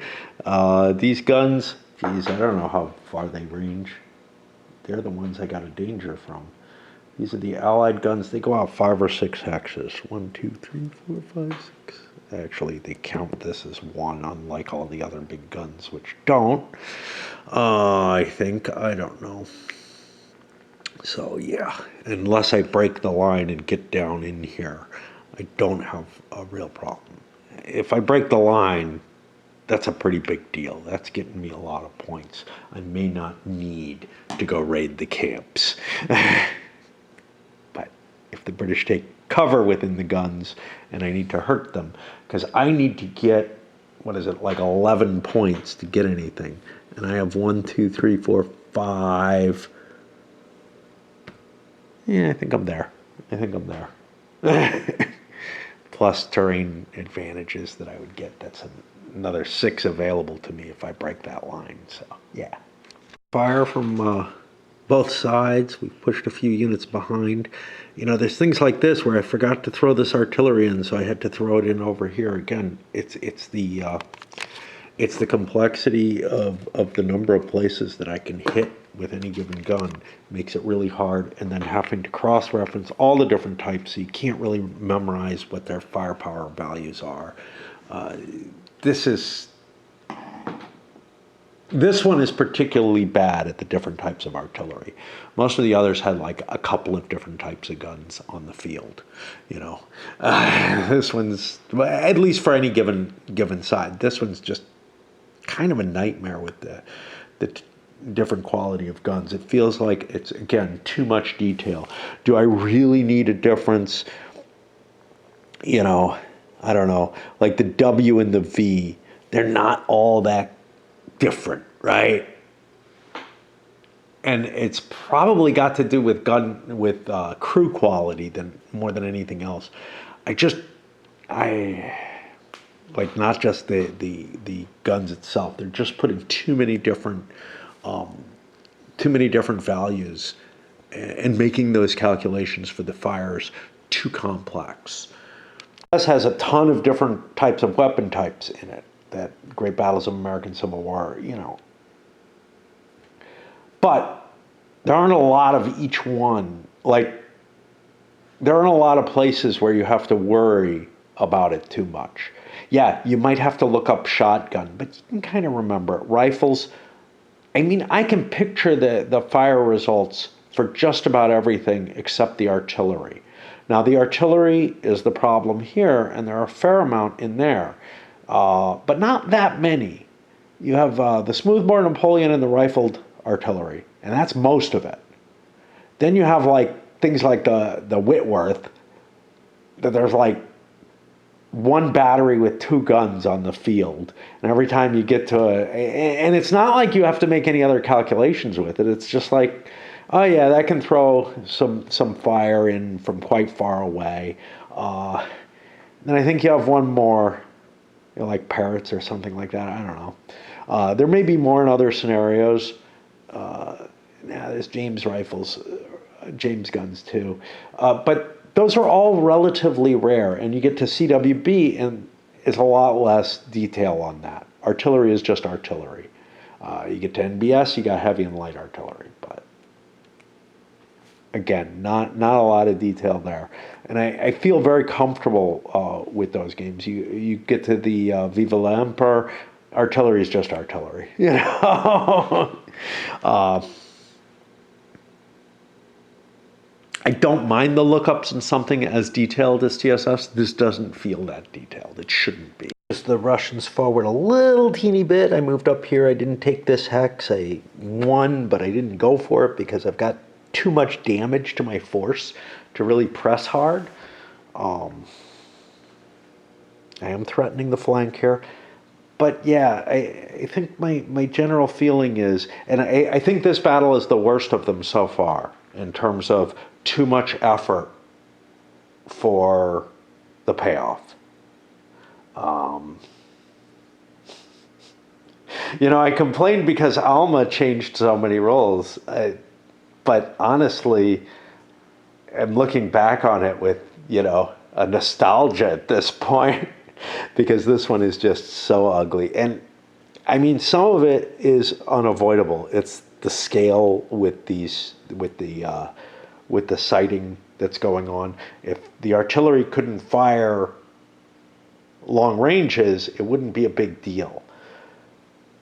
these guns, geez, I don't know how far they range. They're the ones I got a danger from. These are the Allied guns. They go out 5 or 6 hexes. 1, 2, 3, 4, 5, 6. Actually, they count this as 1, unlike all the other big guns, which don't. I think. I don't know. So, yeah. Unless I break the line and get down in here, I don't have a real problem. If I break the line, that's a pretty big deal. That's getting me a lot of points. I may not need to go raid the camps. But if the British take cover within the guns and I need to hurt them, because I need to get, what is it, like 11 points to get anything. And I have 1, 2, 3, 4, 5. Yeah, I think I'm there. Plus terrain advantages that I would get. That's another 6 available to me if I break that line. So, yeah. Fire from both sides. We've pushed a few units behind. You know, there's things like this where I forgot to throw this artillery in, so I had to throw it in over here. Again, it's the complexity of the number of places that I can hit with any given gun makes it really hard, and then having to cross-reference all the different types so you can't really memorize what their firepower values are. This one is particularly bad at the different types of artillery. Most of the others had like a couple of different types of guns on the field, you know. This one's, at least for any given side, this one's just kind of a nightmare with the different quality of guns. It feels like it's, again, too much detail. Do I really need a difference? You know, I don't know. Like the W and the V, they're not all that different, right? And it's probably got to do with crew quality more than anything else. I like not just the guns itself. They're just putting too many different values and making those calculations for the fires too complex. This has a ton of different types of weapon types in it. That Great Battles of American Civil War, you know. But there aren't a lot of each one. Like, there aren't a lot of places where you have to worry about it too much. Yeah, you might have to look up shotgun, but you can kind of remember it. Rifles, I mean, I can picture the fire results for just about everything except the artillery. Now, the artillery is the problem here, and there are a fair amount in there, but not that many. You have the smoothbore Napoleon and the rifled artillery, and that's most of it. Then you have like things like the Whitworth, that there's like one battery with 2 guns on the field, and every time you get to and it's not like you have to make any other calculations with it. It's just like, oh yeah, that can throw some fire in from quite far away. Then I think you have one more, like parrots or something like that. I don't know. There may be more in other scenarios. There's James rifles, James guns too, but those are all relatively rare, and you get to CWB, and it's a lot less detail on that. Artillery is just artillery. You get to NBS, you got heavy and light artillery, but again, not a lot of detail there. And I feel very comfortable with those games. You get to the Viva l'Empereur, artillery is just artillery, you know. I don't mind the lookups in something as detailed as TSS. This doesn't feel that detailed. It shouldn't be. Just the Russians forward a little teeny bit. I moved up here. I didn't take this hex. I won, but I didn't go for it because I've got too much damage to my force to really press hard. I am threatening the flank here. But yeah, I think my general feeling is, and I think this battle is the worst of them so far in terms of too much effort for the payoff. You know, I complained because Alma changed so many rules, but honestly, I'm looking back on it with, you know, a nostalgia at this point because this one is just so ugly. And I mean, some of it is unavoidable. It's the scale with the sighting that's going on. If the artillery couldn't fire long ranges, it wouldn't be a big deal.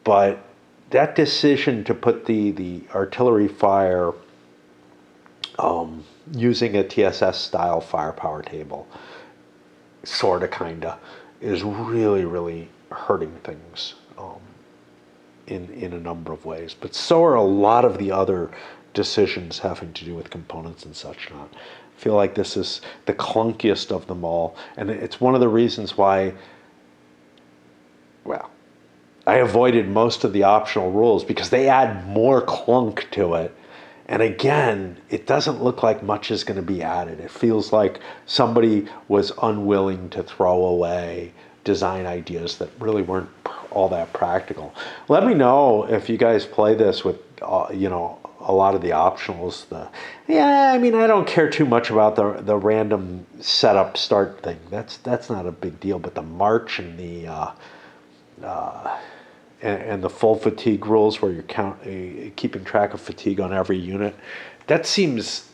But that decision to put the artillery fire using a TSS style firepower table, sorta kinda, is really, really hurting things in a number of ways. But so are a lot of the other decisions having to do with components and such not. I feel like this is the clunkiest of them all, and it's one of the reasons why, well, I avoided most of the optional rules because they add more clunk to it. And again, it doesn't look like much is going to be added. It feels like somebody was unwilling to throw away design ideas that really weren't all that practical. Let me know if you guys play this with, you know, a lot of the optionals. Yeah, I mean, I don't care too much about the random setup start thing. That's not a big deal. But the march and the full fatigue rules, where you're keeping track of fatigue on every unit, that seems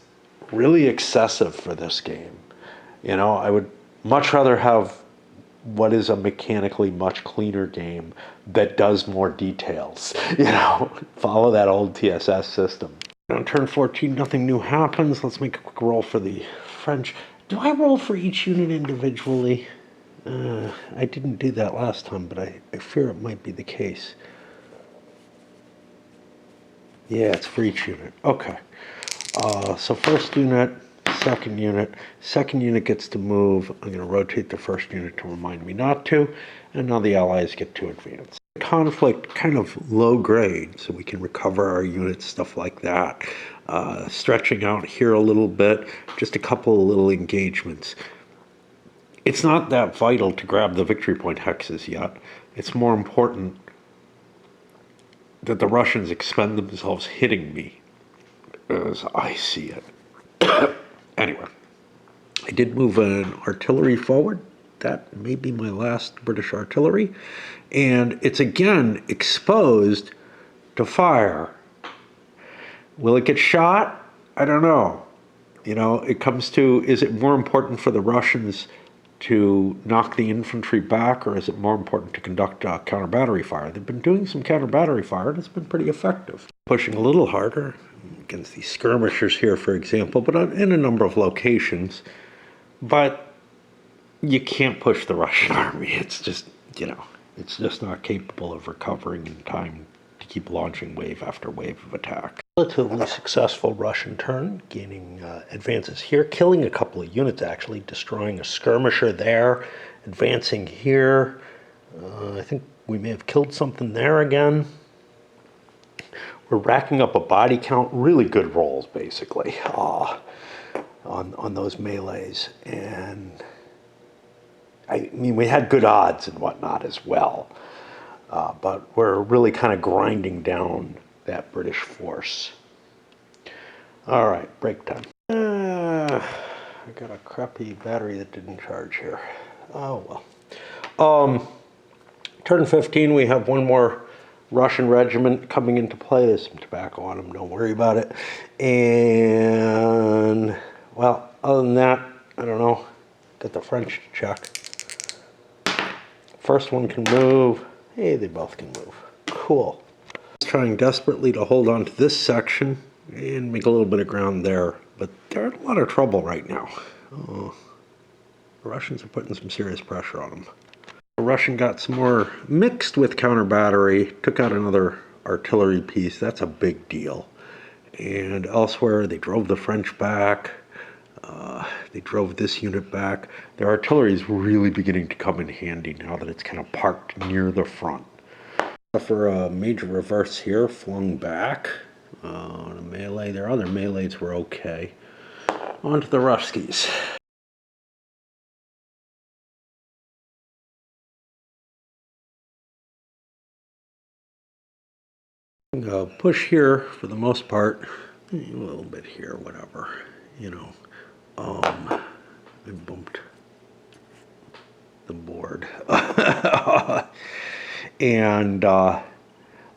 really excessive for this game. You know, I would much rather have what is a mechanically much cleaner game that does more details. You know, follow that old TSS system. On turn 14, nothing new happens. Let's make a quick roll for the French. Do I roll for each unit individually? I didn't do that last time, but I fear it might be the case. Yeah, it's for each unit. Okay. So first unit, second unit gets to move. I'm going to rotate the first unit to remind me not to, and now the Allies get to advance. Conflict kind of low grade, so we can recover our units, stuff like that. Stretching out here a little bit, just a couple of little engagements. It's not that vital to grab the victory point hexes yet. It's more important that the Russians expend themselves hitting me, as I see it. Anyway, I did move an artillery forward. That may be my last British artillery. And it's again exposed to fire. Will it get shot? I don't know. You know, it comes to, is it more important for the Russians to knock the infantry back, or is it more important to conduct counter-battery fire? They've been doing some counter-battery fire, and it's been pretty effective. Pushing a little harder against these skirmishers here, for example, but in a number of locations. But you can't push the Russian army. It's just, it's just not capable of recovering in time to keep launching wave after wave of attack. Relatively successful Russian turn, gaining advances here, killing a couple of units actually, destroying a skirmisher there, advancing here. I think we may have killed something there again. We're racking up a body count, really good rolls basically on those melees. And I mean, we had good odds and whatnot as well, but we're really kind of grinding down that British force. All right, break time. I got a crappy battery that didn't charge here. Oh well. Turn 15, we have one more Russian regiment coming into play. There's some tobacco on them, don't worry about it. And, well, other than that, I don't know, get the French to check. First one can move. Hey, they both can move. Cool. Trying desperately to hold on to this section and make a little bit of ground there, but they're in a lot of trouble right now. The Russians are putting some serious pressure on them. The Russian got some more mixed with counter battery, took out another artillery piece. That's a big deal. And elsewhere, they drove the French back. They drove this unit back. Their artillery is really beginning to come in handy now that it's kind of parked near the front. For a major reverse here, flung back on a melee. Their other melees were okay. On to the Ruskies. Push here for the most part. A little bit here, whatever, I bumped the board. And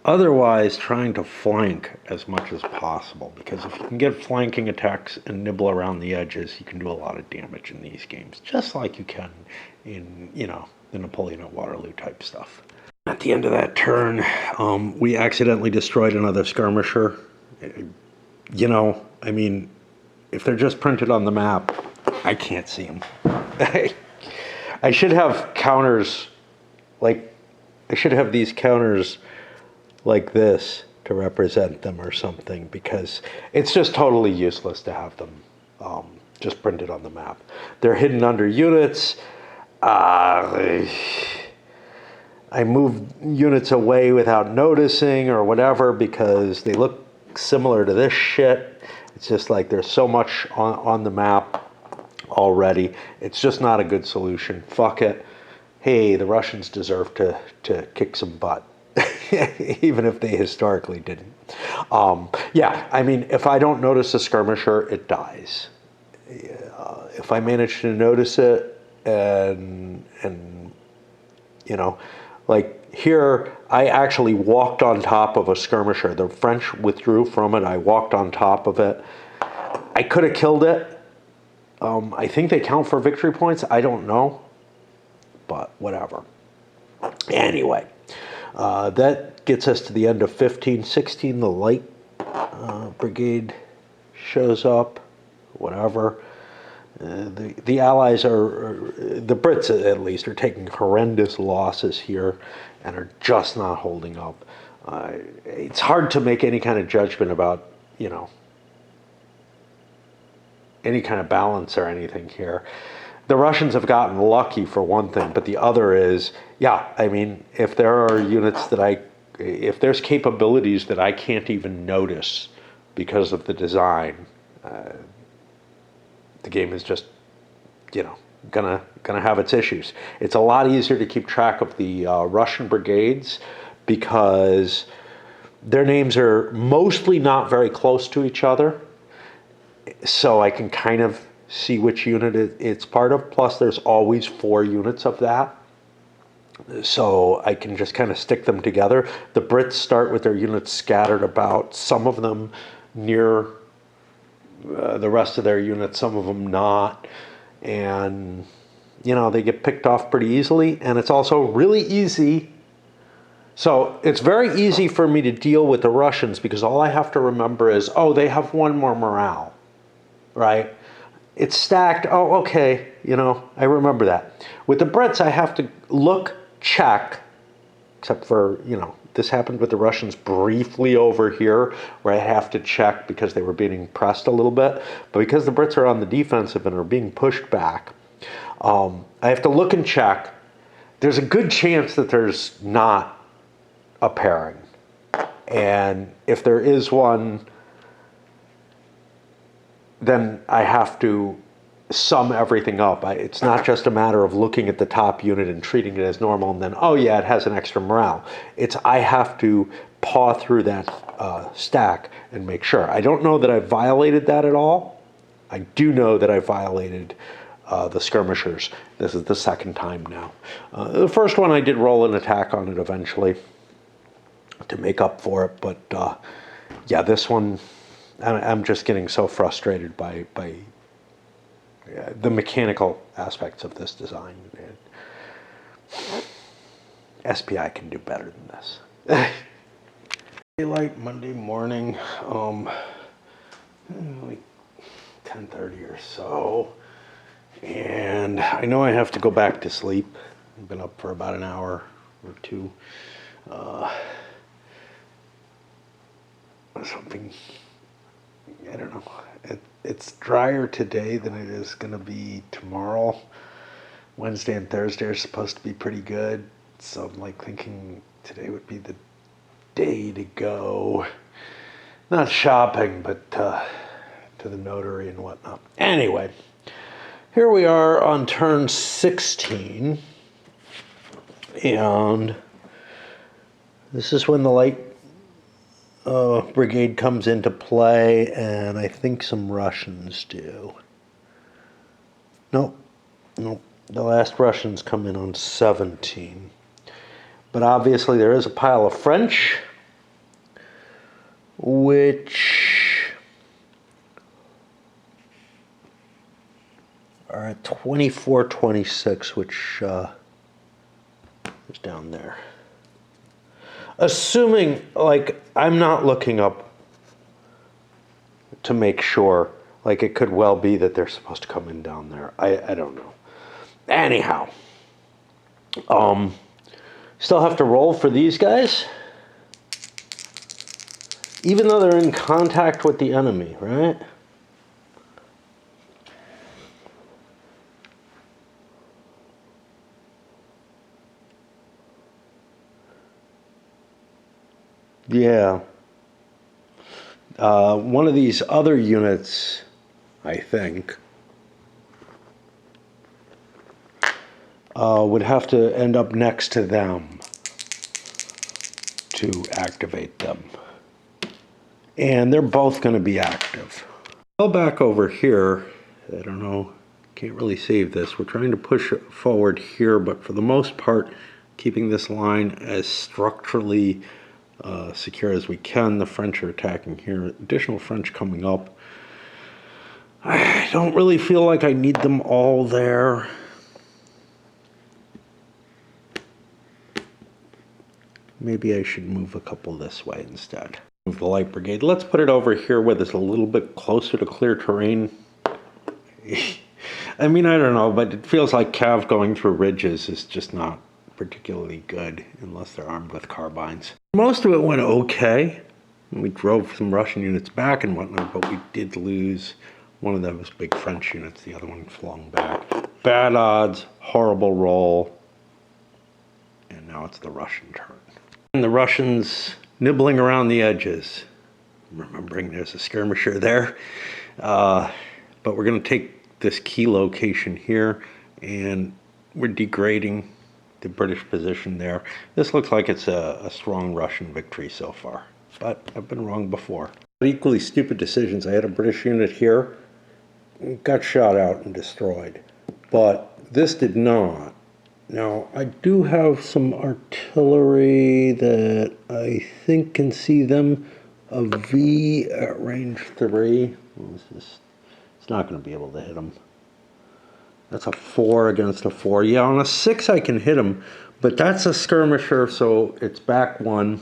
otherwise trying to flank as much as possible, because if you can get flanking attacks and nibble around the edges, you can do a lot of damage in these games, just like you can in, the Napoleon at Waterloo type stuff. At the end of that turn, we accidentally destroyed another skirmisher. I mean, if they're just printed on the map, I can't see them. I should have counters, I should have these counters like this to represent them or something, because it's just totally useless to have them just printed on the map. They're hidden under units. I moved units away without noticing or whatever because they look similar to this shit. It's just like there's so much on the map already. It's just not a good solution. Fuck it. Hey, the Russians deserve to kick some butt, even if they historically didn't. Yeah, I mean, if I don't notice a skirmisher, it dies. If I manage to notice it and like here, I actually walked on top of a skirmisher. The French withdrew from it. I walked on top of it. I could have killed it. I think they count for victory points. I don't know, but whatever. Anyway, that gets us to the end of 15. 16, the light brigade shows up, whatever. The Allies the Brits at least, are taking horrendous losses here and are just not holding up. It's hard to make any kind of judgment about, any kind of balance or anything here. The Russians have gotten lucky for one thing, but the other is, yeah, I mean, if there are units if there's capabilities that I can't even notice because of the design, the game is just, gonna have its issues. It's a lot easier to keep track of the Russian brigades because their names are mostly not very close to each other, so I can kind of see which unit it's part of. Plus, there's always 4 units of that, so I can just kind of stick them together. The Brits start with their units scattered about, some of them near the rest of their units, some of them not, and they get picked off pretty easily. And it's also really easy, so it's very easy for me to deal with the Russians because all I have to remember is, oh, they have 1 more morale, right? it's stacked. Oh, okay, you know, I remember that. With the Brits, I have to look, check, except for, you know, this happened with the Russians briefly over here, where I have to check because they were being pressed a little bit. But because the Brits are on the defensive and are being pushed back, I have to look and check. There's a good chance that there's not a pairing. And if there is one, then I have to sum everything up. It's not just a matter of looking at the top unit and treating it as normal and then, oh yeah, it has an extra morale. I have to paw through that stack and make sure. I don't know that I violated that at all. I do know that I violated the skirmishers. This is the second time now. The first one I did roll an attack on it eventually to make up for it, but yeah, this one I'm just getting so frustrated by the mechanical aspects of this design. SPI can do better than this. Daylight Monday morning, like 10:30 or so, and I know I have to go back to sleep. I've been up for about an hour or two. Something, I don't know. It's drier today than it is going to be tomorrow. Wednesday and Thursday are supposed to be pretty good. So I'm like thinking today would be the day to go. Not shopping, but to the notary and whatnot. Anyway, here we are on turn 16. And this is when the light brigade comes into play, and I think some Russians do. Nope. The last Russians come in on 17. But obviously there is a pile of French, which are at 24-26, which is down there. Assuming, like, I'm not looking up to make sure. Like, it could well be that they're supposed to come in down there. I don't know. Anyhow. Still have to roll for these guys. Even though they're in contact with the enemy, right? Yeah. One of these other units, I think, would have to end up next to them to activate them. And they're both going to be active. Well, back over here, I don't know, can't really save this. We're trying to push it forward here, but for the most part, keeping this line as structurally secure as we can. The French are attacking here. Additional French coming up. I don't really feel like I need them all there. Maybe I should move a couple this way instead. Move the light brigade. Let's put it over here where there's a little bit closer to clear terrain. I mean, I don't know, but it feels like cav going through ridges is just not particularly good unless they're armed with carbines. Most of it went okay. We drove some Russian units back and whatnot, but we did lose one of those big French units. The other one flung back. Bad odds, horrible roll, and now it's the Russian turn. And the Russians nibbling around the edges. Remembering there's a skirmisher there. But we're going to take this key location here, and we're degrading the British position there. This looks like it's a strong Russian victory so far, but I've been wrong before. But equally stupid decisions. I had a British unit here, got shot out and destroyed, but this did not. Now, I do have some artillery that I think can see them. A V at range 3. It's not going to be able to hit them. That's a 4 against a 4. Yeah, on a 6 I can hit him, but that's a skirmisher, so it's back 1,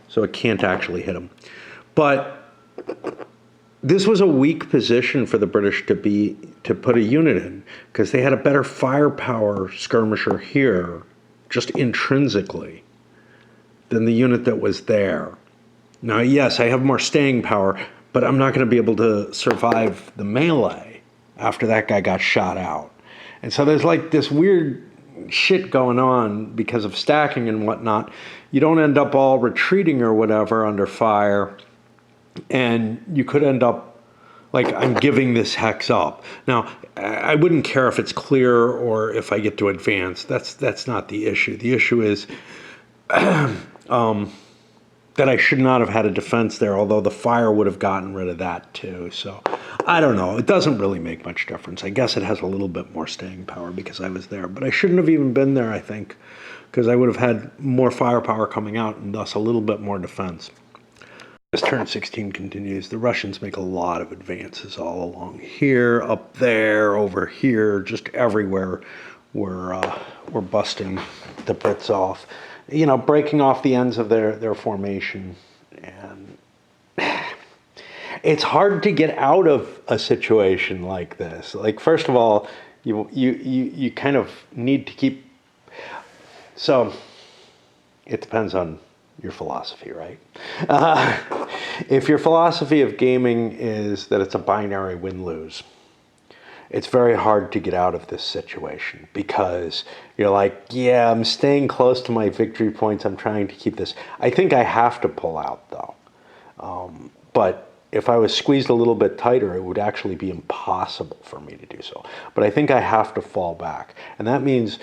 so it can't actually hit him. But this was a weak position for the British to put a unit in, because they had a better firepower skirmisher here, just intrinsically, than the unit that was there. Now, yes, I have more staying power, but I'm not going to be able to survive the melee after that guy got shot out. And so there's like this weird shit going on because of stacking and whatnot. You don't end up all retreating or whatever under fire, and you could end up like, I'm giving this hex up. Now, I wouldn't care if it's clear or if I get to advance. That's not the issue. The issue is that I should not have had a defense there, although the fire would have gotten rid of that too. So I don't know. It doesn't really make much difference. I guess it has a little bit more staying power because I was there. But I shouldn't have even been there, I think, because I would have had more firepower coming out and thus a little bit more defense. As turn 16 continues, the Russians make a lot of advances all along here, up there, over here, just everywhere. We're busting the Brits off, you know, breaking off the ends of their formation. And it's hard to get out of a situation like this. Like, first of all, you kind of need to keep... So it depends on your philosophy, right? If your philosophy of gaming is that it's a binary win-lose, it's very hard to get out of this situation because you're like, yeah, I'm staying close to my victory points. I'm trying to keep this. I think I have to pull out, though. But if I was squeezed a little bit tighter, it would actually be impossible for me to do so. But I think I have to fall back. And that means,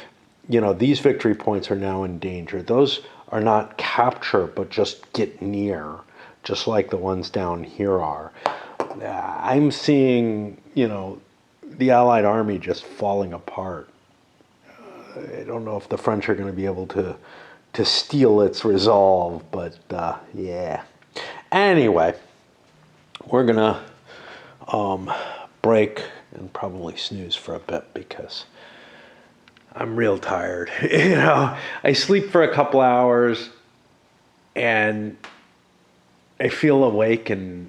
you know, these victory points are now in danger. Those are not capture, but just get near, just like the ones down here are. I'm seeing, you know, the Allied army just falling apart. I don't know if the French are going to be able to steal its resolve, but yeah. Anyway, we're going to break and probably snooze for a bit because I'm real tired. You know, I sleep for a couple hours and I feel awake and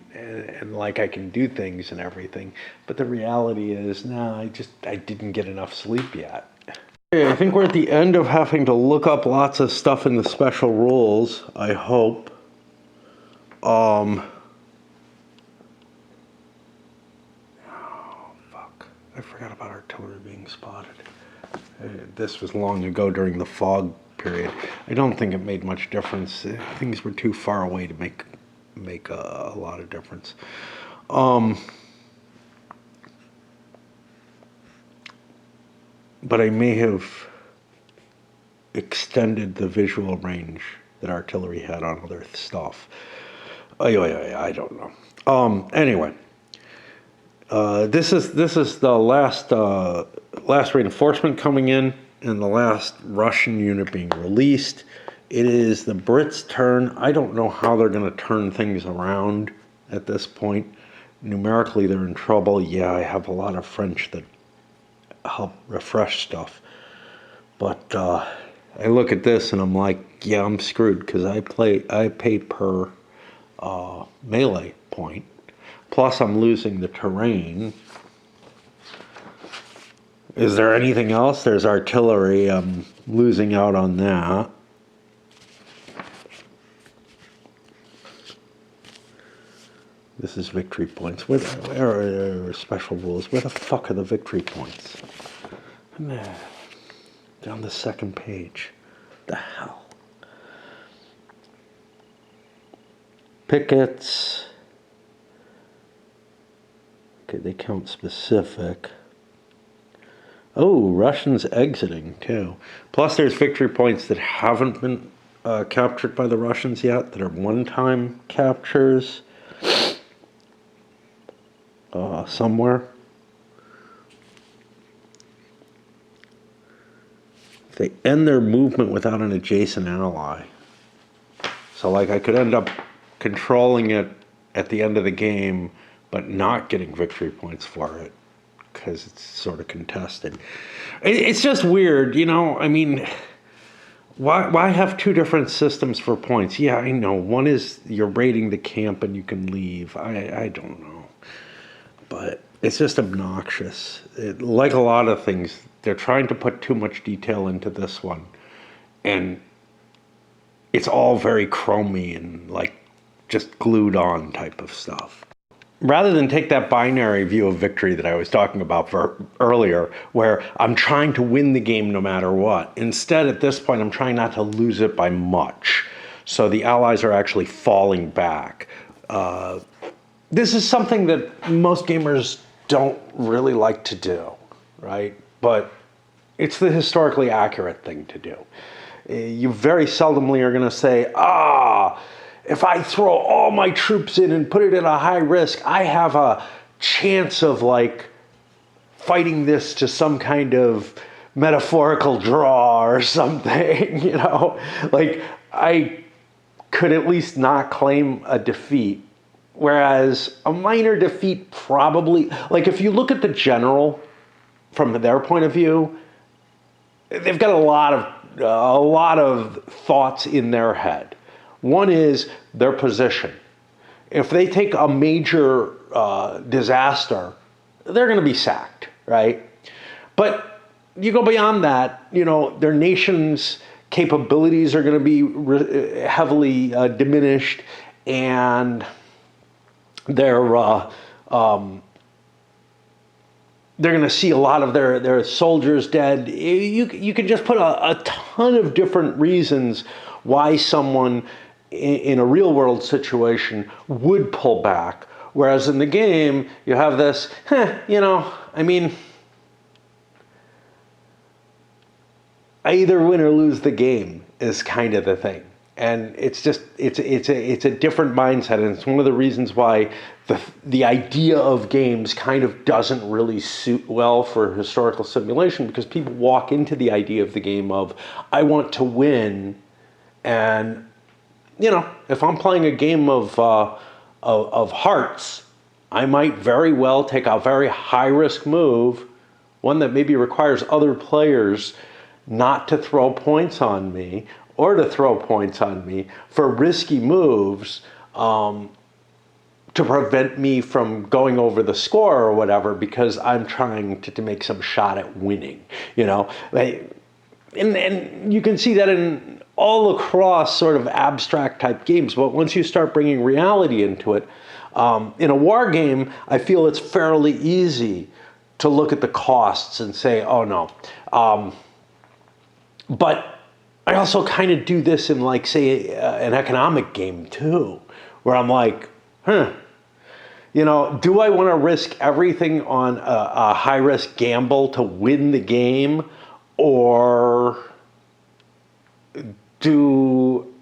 like I can do things and everything. But the reality is, no, I didn't get enough sleep yet. Okay, I think we're at the end of having to look up lots of stuff in the special rules, I hope. Oh, fuck. I forgot about artillery being spotted. This was long ago during the fog period. I don't think it made much difference. Things were too far away to make a lot of difference. But I may have extended the visual range that artillery had on other stuff. I don't know. Anyway. This is the last reinforcement coming in and the last Russian unit being released. It is the Brits' turn. I don't know how they're going to turn things around at this point. Numerically, they're in trouble. Yeah, I have a lot of French that help refresh stuff. But I look at this and I'm like, yeah, I'm screwed because I pay per melee point. Plus, I'm losing the terrain. Is there anything else? There's artillery. I'm losing out on that. This is victory points. Where are special rules? Where the fuck are the victory points? Down the second page. The hell? Pickets. Okay, they count specific. Oh, Russians exiting too. Plus there's victory points that haven't been captured by the Russians yet, that are one-time captures. Somewhere. They end their movement without an adjacent ally. So like I could end up controlling it at the end of the game, but not getting victory points for it because it's sort of contested. It's just weird, you know. I mean, Why have two different systems for points? Yeah, I know. One is you're raiding the camp and you can leave. I don't know. But it's just obnoxious. Like a lot of things, they're trying to put too much detail into this one. And it's all very chromy and like just glued on type of stuff. Rather than take that binary view of victory that I was talking about earlier, where I'm trying to win the game no matter what, instead at this point I'm trying not to lose it by much. So the Allies are actually falling back. This is something that most gamers don't really like to do, right? But it's the historically accurate thing to do. You very seldomly are going to say, if I throw all my troops in and put it at a high risk, I have a chance of like fighting this to some kind of metaphorical draw or something, you know? Like I could at least not claim a defeat. Whereas a minor defeat probably, like if you look at the general from their point of view, they've got a lot of thoughts in their head. One is their position. If they take a major disaster, they're going to be sacked, right? But you go beyond that, you know, their nation's capabilities are going to be heavily diminished, and they're going to see a lot of their soldiers dead. You can just put a ton of different reasons why someone in a real world situation would pull back. Whereas in the game, you have this, you know, I mean, I either win or lose the game is kind of the thing. And it's just, it's a different mindset. And it's one of the reasons why the idea of games kind of doesn't really suit well for historical simulation, because people walk into the idea of the game of, I want to win. And, you know, if I'm playing a game of hearts, I might very well take a very high risk move, one that maybe requires other players not to throw points on me, or to throw points on me for risky moves to prevent me from going over the score or whatever, because I'm trying to make some shot at winning, you know? And you can see that in all across sort of abstract type games, but once you start bringing reality into it, in a war game, I feel it's fairly easy to look at the costs and say, oh no. But I also kind of do this in, like, say, an economic game too, where I'm like, you know, do I want to risk everything on a high-risk gamble to win the game, or do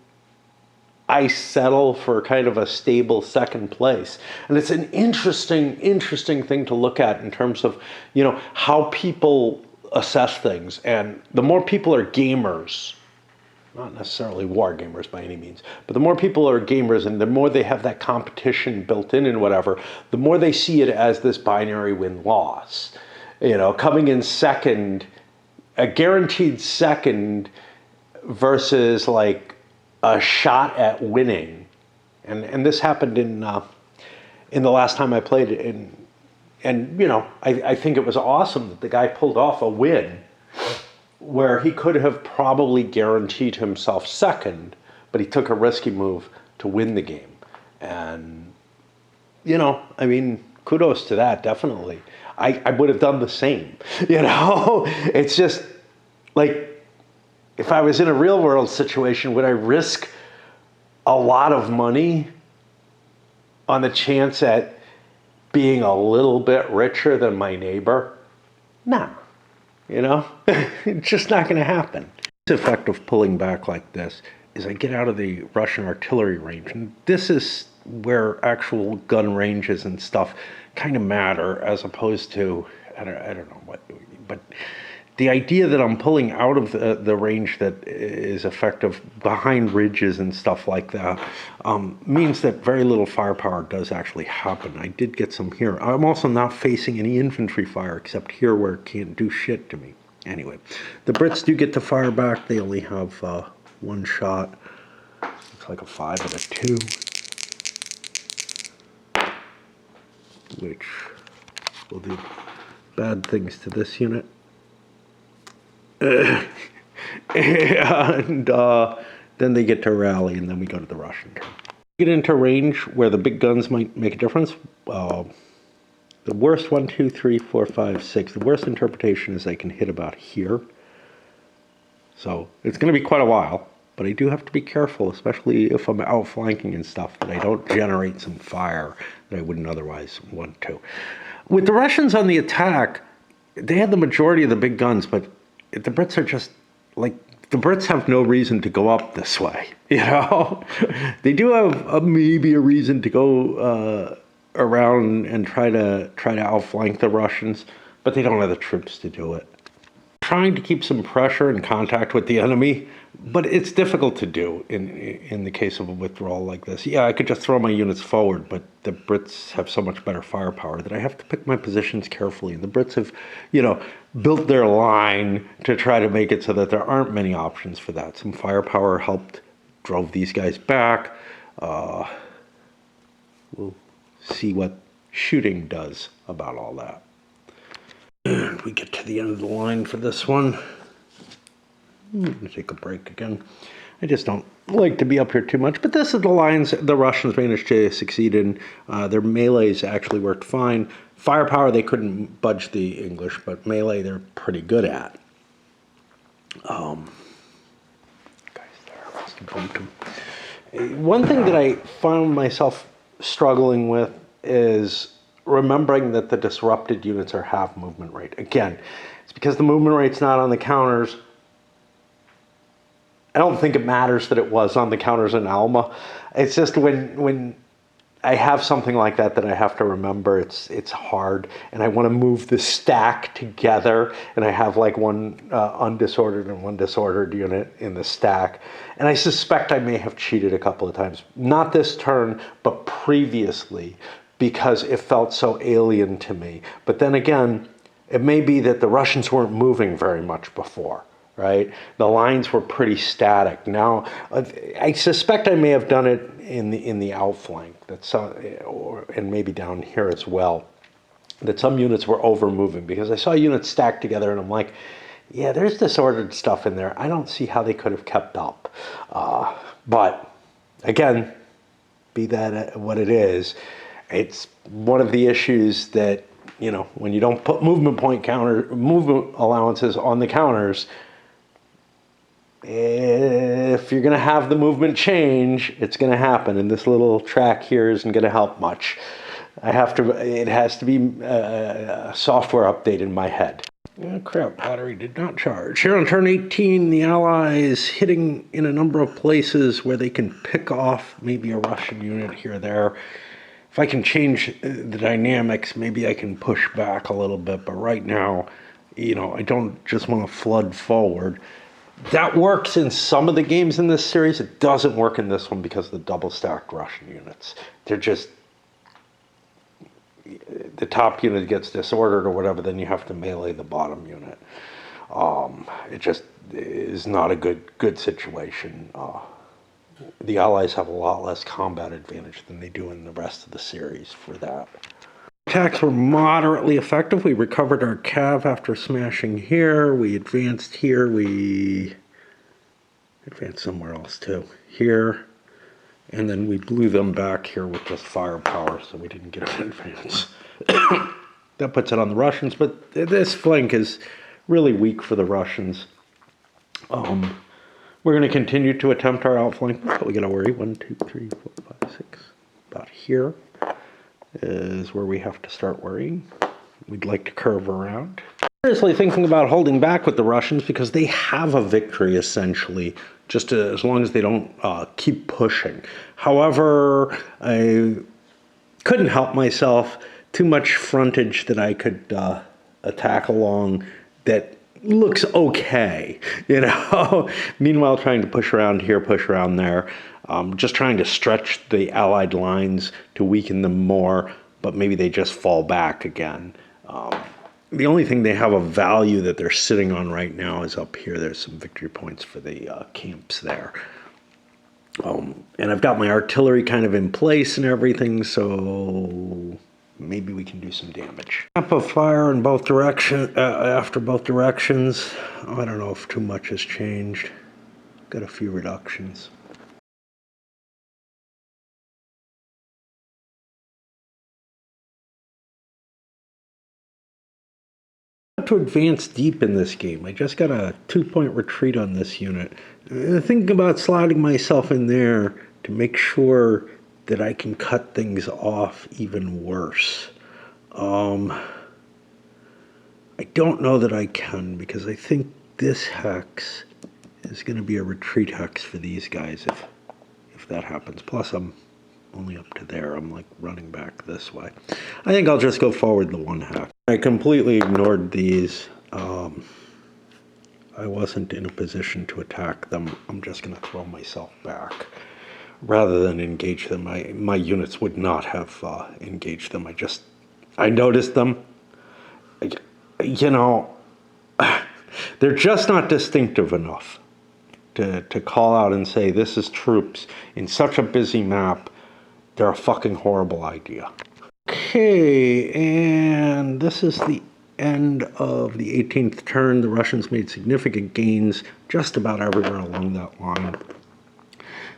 I settle for kind of a stable second place? And it's an interesting thing to look at in terms of, you know, how people assess things. And the more people are gamers, not necessarily war gamers by any means, but the more people are gamers and the more they have that competition built in and whatever, the more they see it as this binary win-loss. You know, coming in second, a guaranteed second versus like a shot at winning. And this happened in the last time I played it. And you know, I think it was awesome that the guy pulled off a win where he could have probably guaranteed himself second, but he took a risky move to win the game. And, you know, I mean, kudos to that, definitely. I would have done the same, you know? It's just, like, if I was in a real world situation, would I risk a lot of money on the chance at being a little bit richer than my neighbor? No. You know, it's just not going to happen. The effect of pulling back like this is I get out of the Russian artillery range. And this is where actual gun ranges and stuff kind of matter, as opposed to, I don't know what, but the idea that I'm pulling out of the range that is effective behind ridges and stuff like that means that very little firepower does actually happen. I did get some here. I'm also not facing any infantry fire except here where it can't do shit to me. Anyway, the Brits do get to fire back. They only have one shot. Looks like a 5 and a 2. Which will do bad things to this unit. And then they get to rally, and then we go to the Russian turn. Get into range where the big guns might make a difference. The worst 1, 2, 3, 4, 5, 6. The worst interpretation is they can hit about here. So it's going to be quite a while, but I do have to be careful, especially if I'm outflanking and stuff, that I don't generate some fire that I wouldn't otherwise want to. With the Russians on the attack, they had the majority of the big guns, but the Brits are just like, the Brits have no reason to go up this way, you know? They do have maybe a reason to go around and try to outflank the Russians, but they don't have the troops to do it. Trying to keep some pressure and contact with the enemy, but it's difficult to do in the case of a withdrawal like this. Yeah, I could just throw my units forward, but the Brits have so much better firepower that I have to pick my positions carefully. And the Brits have, you know, built their line to try to make it so that there aren't many options for that. Some firepower helped, drove these guys back. We'll see what shooting does about all that. And we get to the end of the line for this one. I'm going to take a break again. I just don't like to be up here too much, but this is the lines the Russians managed to succeed in. Their melees actually worked fine. Firepower, they couldn't budge the English, but melee they're pretty good at. Guys, there. One thing that I found myself struggling with is remembering that the disrupted units are half movement rate. Again, it's because the movement rate's not on the counters. I don't think it matters that it was on the counters in Alma. It's just when I have something like that I have to remember, it's hard, and I want to move the stack together, and I have like one undisordered and one disordered unit in the stack, and I suspect I may have cheated a couple of times. Not this turn, but previously, because it felt so alien to me. But then again, it may be that the Russians weren't moving very much before, right? The lines were pretty static. Now, I suspect I may have done it in the outflank, and maybe down here as well, that some units were over moving, because I saw units stacked together, and I'm like, yeah, there's disordered stuff in there. I don't see how they could have kept up. But again, be that what it is, it's one of the issues that, you know, when you don't put movement allowances on the counters, if you're going to have the movement change, it's going to happen. And this little track here isn't going to help much. It has to be a software update in my head. Oh, crap, battery did not charge. Here on turn 18, the Allies hitting in a number of places where they can pick off maybe a Russian unit here or there. If I can change the dynamics, maybe I can push back a little bit. But right now, you know, I don't just want to flood forward. That works in some of the games in this series. It doesn't work in this one because of the double-stacked Russian units. They're just... the top unit gets disordered or whatever, then you have to melee the bottom unit. It just is not a good situation. The Allies have a lot less combat advantage than they do in the rest of the series for that. Attacks were moderately effective. We recovered our cav after smashing here. We advanced here. We advanced somewhere else too. Here. And then we blew them back here with just firepower, so we didn't get an advance. That puts it on the Russians, but this flank is really weak for the Russians. We're going to continue to attempt our outflank, but we got to worry. 1, 2, 3, 4, 5, 6. About here is where we have to start worrying. We'd like to curve around. Seriously thinking about holding back with the Russians because they have a victory essentially, just as long as they don't keep pushing. However, I couldn't help myself. Too much frontage that I could attack along that looks okay, you know. Meanwhile, trying to push around here, push around there, just trying to stretch the Allied lines to weaken them more, but maybe they just fall back again. The only thing they have a value that they're sitting on right now is up here. There's some victory points for the camps there. And I've got my artillery kind of in place and everything, so maybe we can do some damage. Map of fire in both directions, after both directions. I don't know if too much has changed. Got a few reductions. To advance deep in this game. I just got a 2-point retreat on this unit. Thinking about sliding myself in there to make sure that I can cut things off even worse. I don't know that I can, because I think this hex is going to be a retreat hex for these guys if that happens. Plus I'm only up to there. I'm like running back this way. I think I'll just go forward the 1 hex. I completely ignored these. I wasn't in a position to attack them. I'm just going to throw myself back rather than engage them. My units would not have engaged them. I noticed them. You know, they're just not distinctive enough to call out and say, this is troops in such a busy map. They're a fucking horrible idea. Okay, and this is the end of the 18th turn. The Russians made significant gains just about everywhere along that line.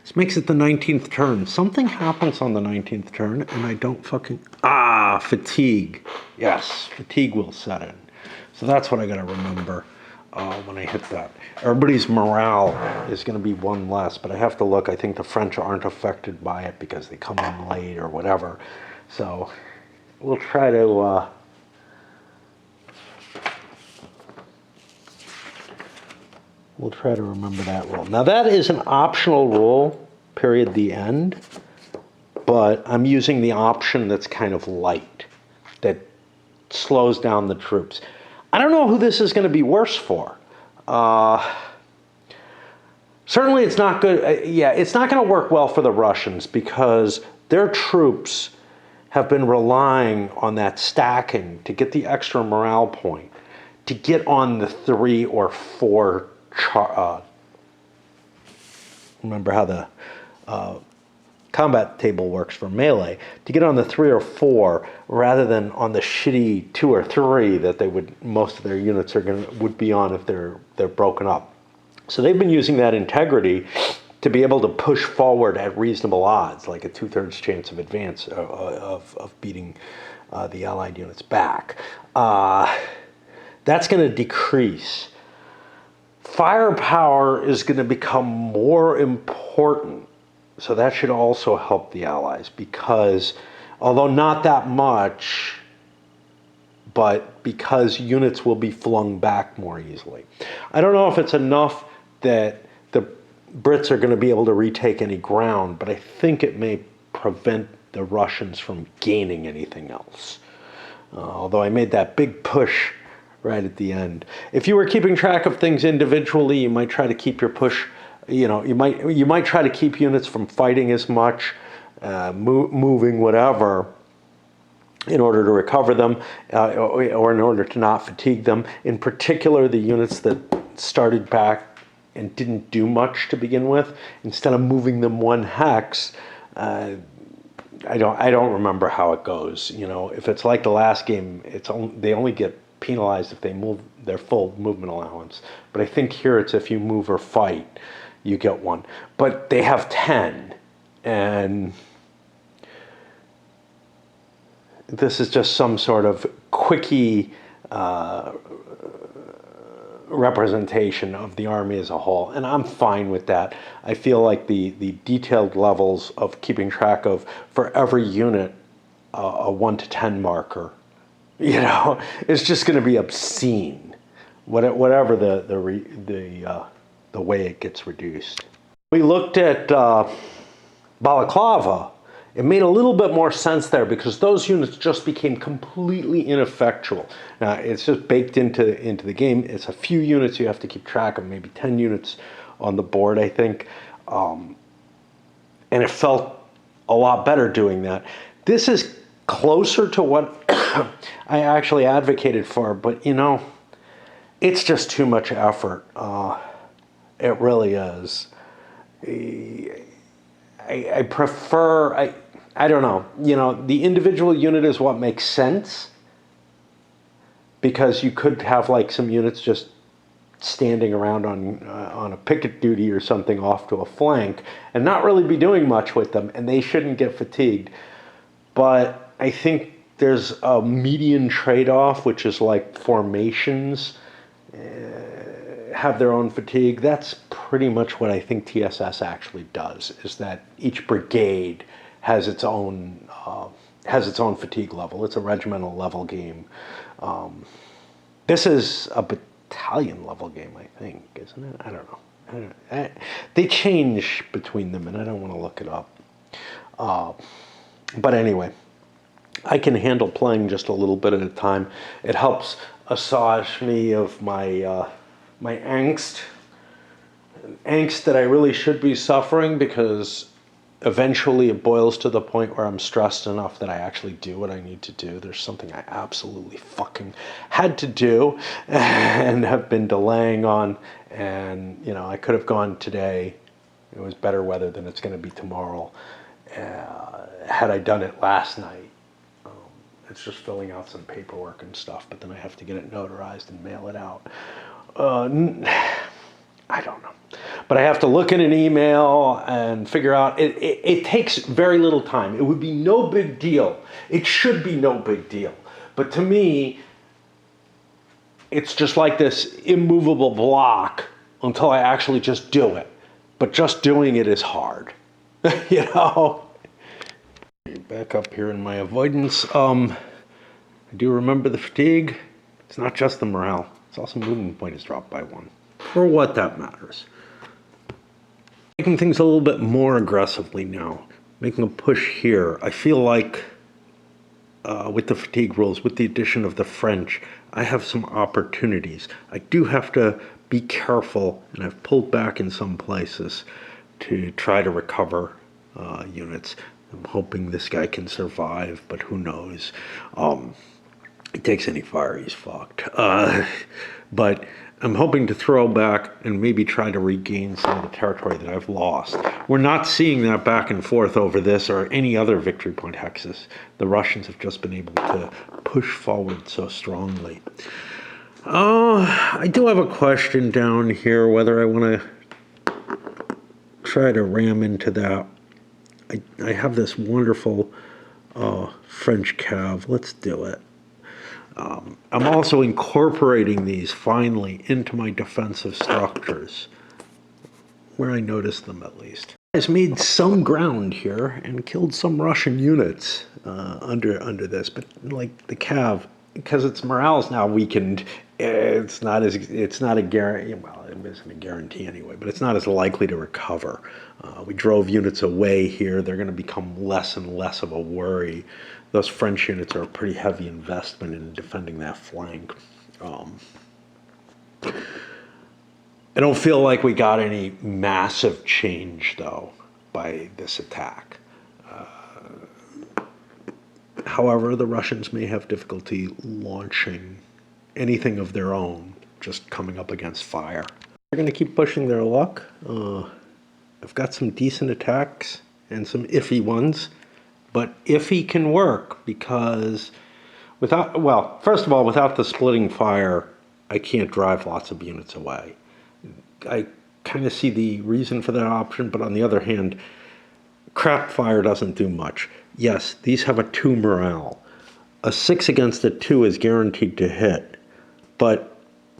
This makes it the 19th turn. Something happens on the 19th turn, and I don't fucking... fatigue. Yes, fatigue will set in. So that's what I gotta remember when I hit that. Everybody's morale is gonna be 1 less, but I have to look. I think the French aren't affected by it because they come in late or whatever. So we'll try to remember that rule. Now that is an optional rule, period, the end, but I'm using the option that's kind of light, that slows down the troops. I don't know who this is going to be worse for. Certainly it's not good. It's not going to work well for the Russians because their troops have been relying on that stacking to get the extra morale point, to get on the 3 or 4 remember how the combat table works for melee, to get on the 3 or 4 rather than on the shitty 2 or 3 that most of their units would be on if they're broken up. So they've been using that integrity to be able to push forward at reasonable odds, like a 2/3 chance of advance of beating the Allied units back. That's going to decrease. Firepower is going to become more important. So that should also help the Allies because, although not that much, but because units will be flung back more easily. I don't know if it's enough that the Brits are going to be able to retake any ground, but I think it may prevent the Russians from gaining anything else. Although I made that big push right at the end. If you were keeping track of things individually, you might try to keep your push. You might try to keep units from fighting as much, moving whatever, in order to recover them, or in order to not fatigue them. In particular, the units that started back and didn't do much to begin with, instead of moving them 1 hex, I don't remember how it goes. If it's like the last game, they only get penalized if they move their full movement allowance. But I think here it's if you move or fight, you get 1. But they have 10, and this is just some sort of quickie representation of the army as a whole, and I'm fine with that. I feel like the detailed levels of keeping track of, for every unit, a 1 to 10 marker, it's just going to be obscene, whatever the way it gets reduced. We looked at Balaclava. It made a little bit more sense there because those units just became completely ineffectual. Now, it's just baked into the game. It's a few units you have to keep track of, maybe 10 units on the board, I think. And it felt a lot better doing that. This is closer to what I actually advocated for, but it's just too much effort. It really is. I prefer, I don't know, the individual unit is what makes sense, because you could have like some units just standing around on a picket duty or something off to a flank and not really be doing much with them, and they shouldn't get fatigued. But I think there's a median trade-off, which is like formations have their own fatigue. That's pretty much what I think TSS actually does, is that each brigade has its own fatigue level. It's a regimental level game. This is a battalion level game, I think, isn't it? I don't know. They change between them, and I don't want to look it up. But anyway, I can handle playing just a little bit at a time. It helps assuage me of my my angst that I really should be suffering, because eventually it boils to the point where I'm stressed enough that I actually do what I need to do. There's something I absolutely fucking had to do and have been delaying on, and I could have gone today. It was better weather than it's going to be tomorrow. Had I done it last night. It's just filling out some paperwork and stuff, but then I have to get it notarized and mail it out. I don't know. But I have to look in an email and figure out, it takes very little time. It would be no big deal. It should be no big deal. But to me, it's just like this immovable block until I actually just do it. But just doing it is hard. Back up here in my avoidance. I do remember the fatigue. It's not just the morale. It's also movement point is dropped by 1. For what that matters. Making things a little bit more aggressively now. Making a push here. I feel like with the fatigue rules, with the addition of the French, I have some opportunities. I do have to be careful, and I've pulled back in some places to try to recover units. I'm hoping this guy can survive, but who knows. He takes any fire, he's fucked. But I'm hoping to throw back and maybe try to regain some of the territory that I've lost. We're not seeing that back and forth over this or any other victory point hexes. The Russians have just been able to push forward so strongly. I do have a question down here, whether I want to try to ram into that. I have this wonderful French cav. Let's do it. I'm also incorporating these finally into my defensive structures, where I noticed them at least. I've made some ground here and killed some Russian units under this, but like the cav, because its morale's now weakened, it's not a guarantee. Well, it isn't a guarantee anyway, but it's not as likely to recover. We drove units away here. They're going to become less and less of a worry. Those French units are a pretty heavy investment in defending that flank. I don't feel like we got any massive change, though, by this attack. However, the Russians may have difficulty launching anything of their own, just coming up against fire. They're going to keep pushing their luck. I've got some decent attacks and some iffy ones. But iffy can work because first of all, without the splitting fire, I can't drive lots of units away. I kind of see the reason for that option, but on the other hand, crap fire doesn't do much. Yes, these have a 2 morale. A 6 against a 2 is guaranteed to hit. But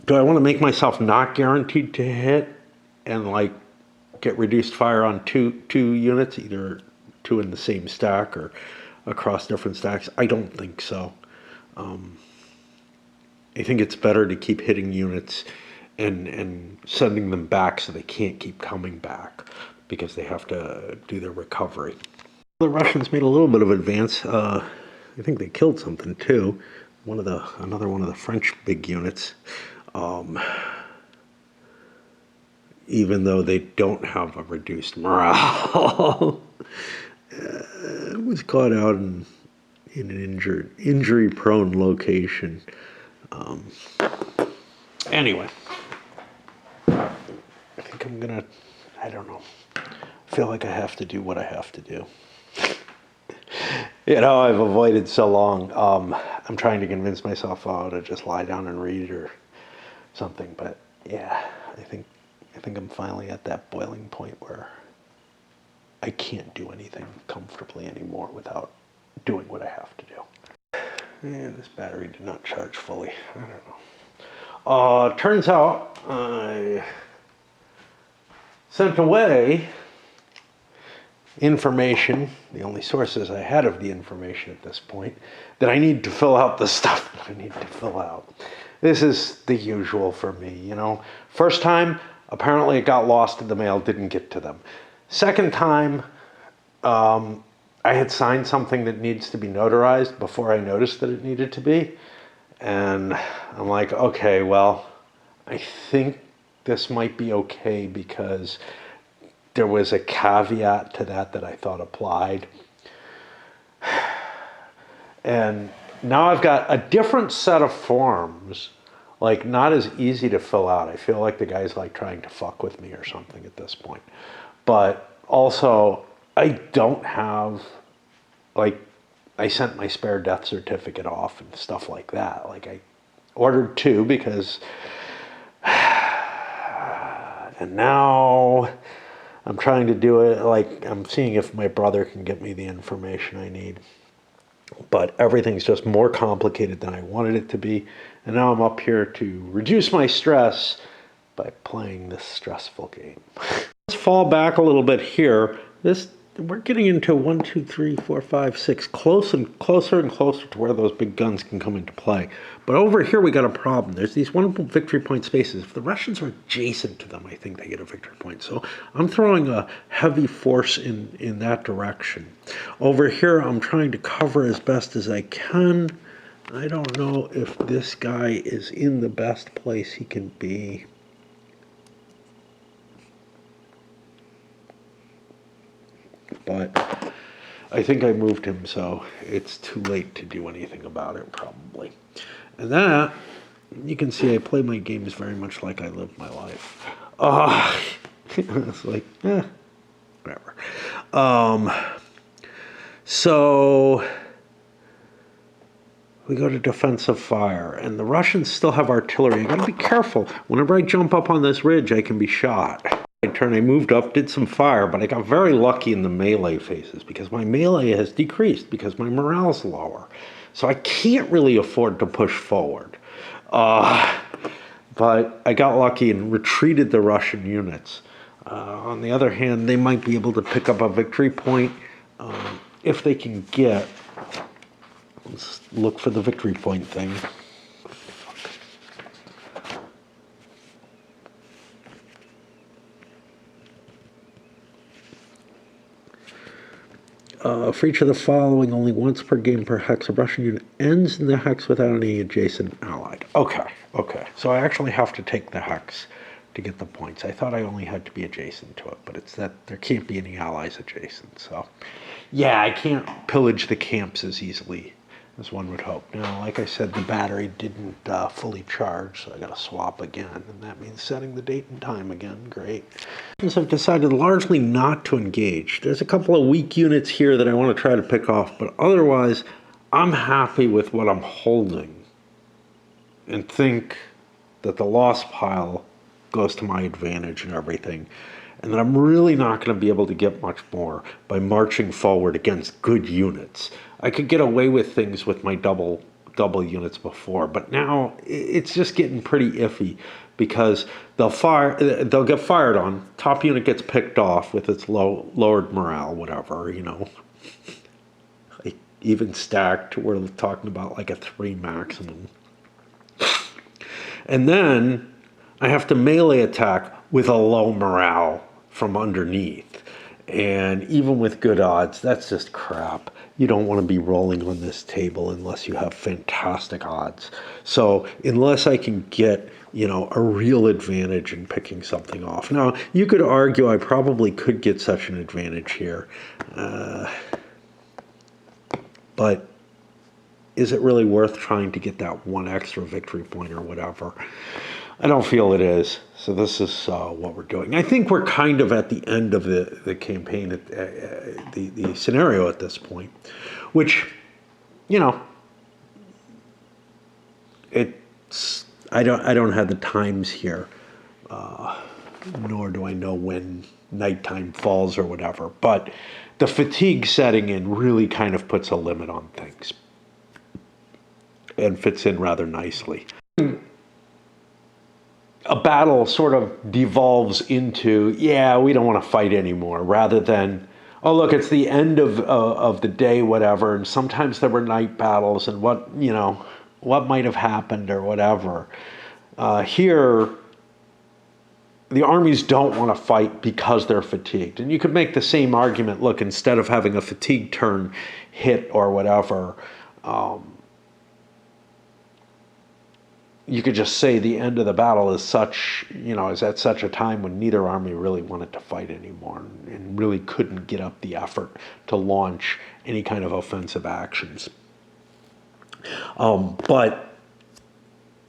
do I want to make myself not guaranteed to hit and get reduced fire on two units, either 2 in the same stack or across different stacks? I don't think so. I think it's better to keep hitting units and sending them back so they can't keep coming back because they have to do their recovery. The Russians made a little bit of advance. I think they killed something too. Another one of the French big units. Even though they don't have a reduced morale. It was caught out and in an injury-prone location. Anyway, I think I'm gonna, I don't know, I feel like I have to do what I have to do. You know, I've avoided so long. I'm trying to convince myself, to just lie down and read or something. But yeah, I think I'm finally at that boiling point where I can't do anything comfortably anymore without doing what I have to do. Yeah, this battery did not charge fully. I don't know. Turns out I sent away information, the only sources I had of the information at this point, that I need to fill out the stuff that I need to fill out. This is the usual for me, you know. First time, apparently it got lost in the mail, didn't get to them. Second time, I had signed something that needs to be notarized before I noticed that it needed to be. And I'm like, okay, well, I think this might be okay because there was a caveat to that I thought applied. And now I've got a different set of forms, like not as easy to fill out. I feel like the guy's like trying to fuck with me or something at this point. But also, I don't have, like, I sent my spare death certificate off and stuff like that. Like, I ordered 2 because, and now I'm trying to do it, like, I'm seeing if my brother can get me the information I need. But everything's just more complicated than I wanted it to be. And now I'm up here to reduce my stress by playing this stressful game. Let's fall back a little bit here. We're getting into 1, 2, 3, 4, 5, 6, closer and closer to where those big guns can come into play. But over here we got a problem. There's these wonderful victory point spaces. If the Russians are adjacent to them, I think they get a victory point. So I'm throwing a heavy force in that direction. Over here I'm trying to cover as best as I can. I don't know if this guy is in the best place he can be. But I think I moved him, so it's too late to do anything about it, probably. And that, you can see I play my games very much like I live my life. It's like, whatever. So we go to defensive fire, and the Russians still have artillery. I gotta be careful. Whenever I jump up on this ridge, I can be shot. I moved up, did some fire, but I got very lucky in the melee phases because my melee has decreased because my morale's lower. So I can't really afford to push forward. But I got lucky and retreated the Russian units. On the other hand, they might be able to pick up a victory point if they can get... Let's look for the victory point thing. For each of the following, only once per game per hex, a Russian unit ends in the hex without any adjacent allied. Okay. So I actually have to take the hex to get the points. I thought I only had to be adjacent to it, but it's that there can't be any allies adjacent. So, yeah, I can't pillage the camps as easily as one would hope. Now, like I said, the battery didn't fully charge, so I got to swap again, and that means setting the date and time again. Great. I've decided largely not to engage. There's a couple of weak units here that I want to try to pick off, but otherwise, I'm happy with what I'm holding and think that the loss pile goes to my advantage and everything, and that I'm really not going to be able to get much more by marching forward against good units. I could get away with things with my double units before, but now it's just getting pretty iffy because they'll get fired on. Top unit gets picked off with its lowered morale, whatever, you know. Like even stacked, we're talking about like a 3 maximum. And then I have to melee attack with a low morale from underneath. And even with good odds, that's just crap. You don't want to be rolling on this table unless you have fantastic odds. So unless I can get, a real advantage in picking something off. Now, you could argue I probably could get such an advantage here. But is it really worth trying to get that one extra victory point or whatever? I don't feel it is. So this is what we're doing. I think we're kind of at the end of the campaign, the scenario at this point, which, you know, it's I don't have the times here, nor do I know when nighttime falls or whatever. But the fatigue setting in really kind of puts a limit on things and fits in rather nicely. A battle sort of devolves into, yeah, we don't want to fight anymore, rather than, oh, look, it's the end of the day, whatever, and sometimes there were night battles, and what might have happened or whatever. Here, the armies don't want to fight because they're fatigued. And you could make the same argument, look, instead of having a fatigue turn hit or whatever, you could just say the end of the battle is is at such a time when neither army really wanted to fight anymore and really couldn't get up the effort to launch any kind of offensive actions. But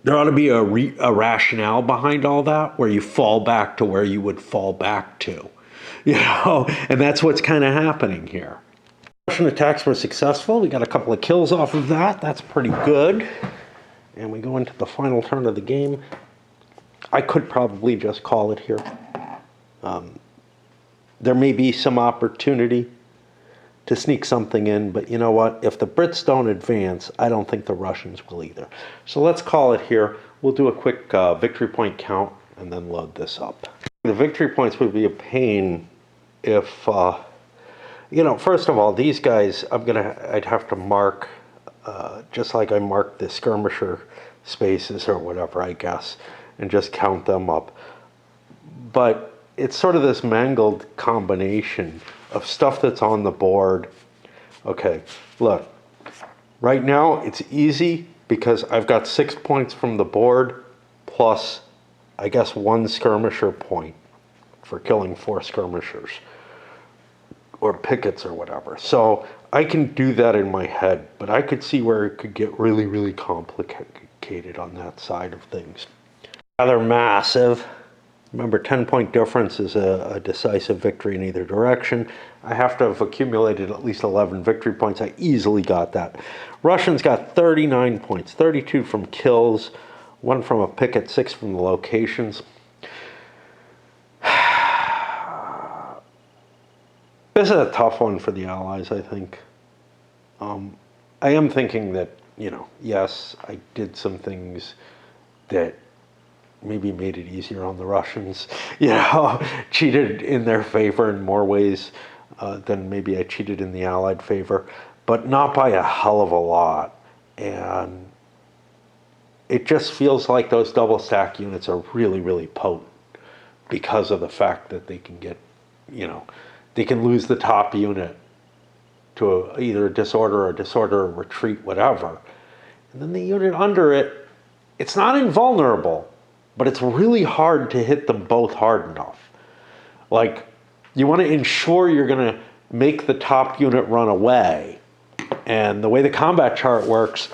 there ought to be a rationale behind all that, where you fall back to where you would fall back to, and that's what's kind of happening here. Russian attacks were successful. We got a couple of kills off of that. That's pretty good. And we go into the final turn of the game. I could probably just call it here. There may be some opportunity to sneak something in, but you know what? If the Brits don't advance, I don't think the Russians will either. So let's call it here. We'll do a quick victory point count and then load this up. The victory points would be a pain if, first of all, these guys, I'd have to mark, just like I marked the skirmisher spaces or whatever, I guess, and just count them up. But it's sort of this mangled combination of stuff that's on the board. Okay, look, right now it's easy because I've got 6 points from the board plus, I guess, 1 skirmisher point for killing 4 skirmishers or pickets or whatever. So I can do that in my head, but I could see where it could get really, really complicated on that side of things. Rather massive. Remember, 10-point difference is a decisive victory in either direction. I have to have accumulated at least 11 victory points. I easily got that. Russians got 39 points, 32 from kills, 1 from a picket, 6 from the locations. This is a tough one for the Allies, I think. I am thinking that, yes, I did some things that maybe made it easier on the Russians, cheated in their favor in more ways than maybe I cheated in the Allied favor, but not by a hell of a lot. And it just feels like those double stack units are really, really potent because of the fact that they can get, they can lose the top unit to either a disorder or retreat, whatever. And then the unit under it, it's not invulnerable, but it's really hard to hit them both hard enough. Like, you want to ensure you're going to make the top unit run away. And the way the combat chart works,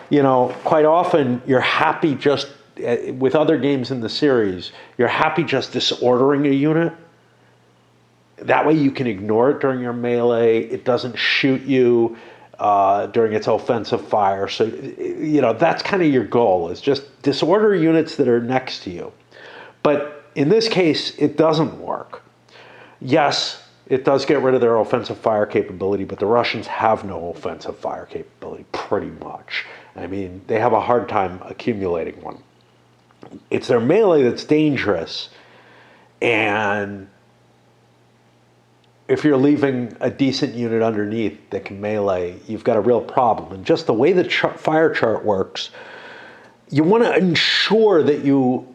quite often you're happy just, with other games in the series, you're happy just disordering a unit. That way you can ignore it during your melee. It doesn't shoot you during its offensive fire. So, that's kind of your goal, is just disorder units that are next to you. But in this case, it doesn't work. Yes, it does get rid of their offensive fire capability, but the Russians have no offensive fire capability, pretty much. I mean, they have a hard time accumulating one. It's their melee that's dangerous, and if you're leaving a decent unit underneath that can melee, you've got a real problem. And just the way the fire chart works, you want to ensure that you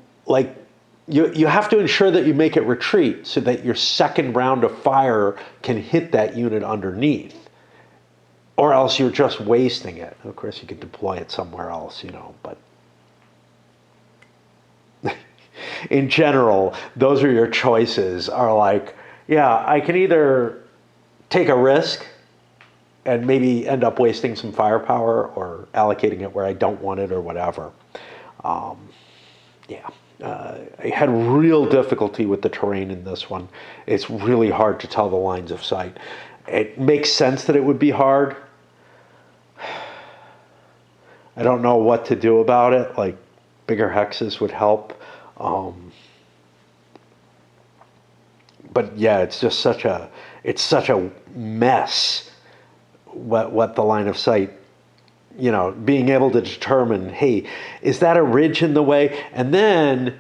have to ensure that you make it retreat so that your second round of fire can hit that unit underneath, or else you're just wasting it. Of course, you could deploy it somewhere else, but in general, those are your choices, are like, yeah, I can either take a risk and maybe end up wasting some firepower or allocating it where I don't want it or whatever. Yeah. I had real difficulty with the terrain in this one. It's really hard to tell the lines of sight. It makes sense that it would be hard. I don't know what to do about it. Like, bigger hexes would help. But yeah, it's just such a mess. What the line of sight, being able to determine, hey, is that a ridge in the way? And then,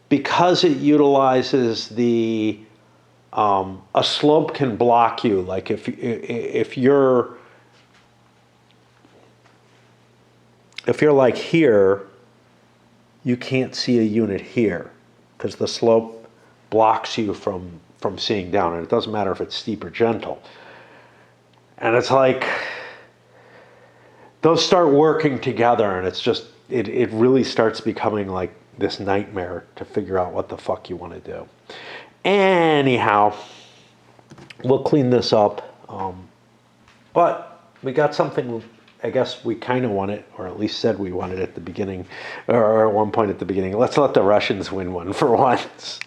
because it utilizes a slope can block you. Like if you're like here, you can't see a unit here because the slope blocks you from seeing down, and it doesn't matter if it's steep or gentle. And it's like those start working together, and it's just it really starts becoming like this nightmare to figure out what the fuck you want to do. Anyhow, we'll clean this up. But we got something I guess we kind of wanted, or at least said we wanted at the beginning, or at one point at the beginning. Let's let the Russians win one for once.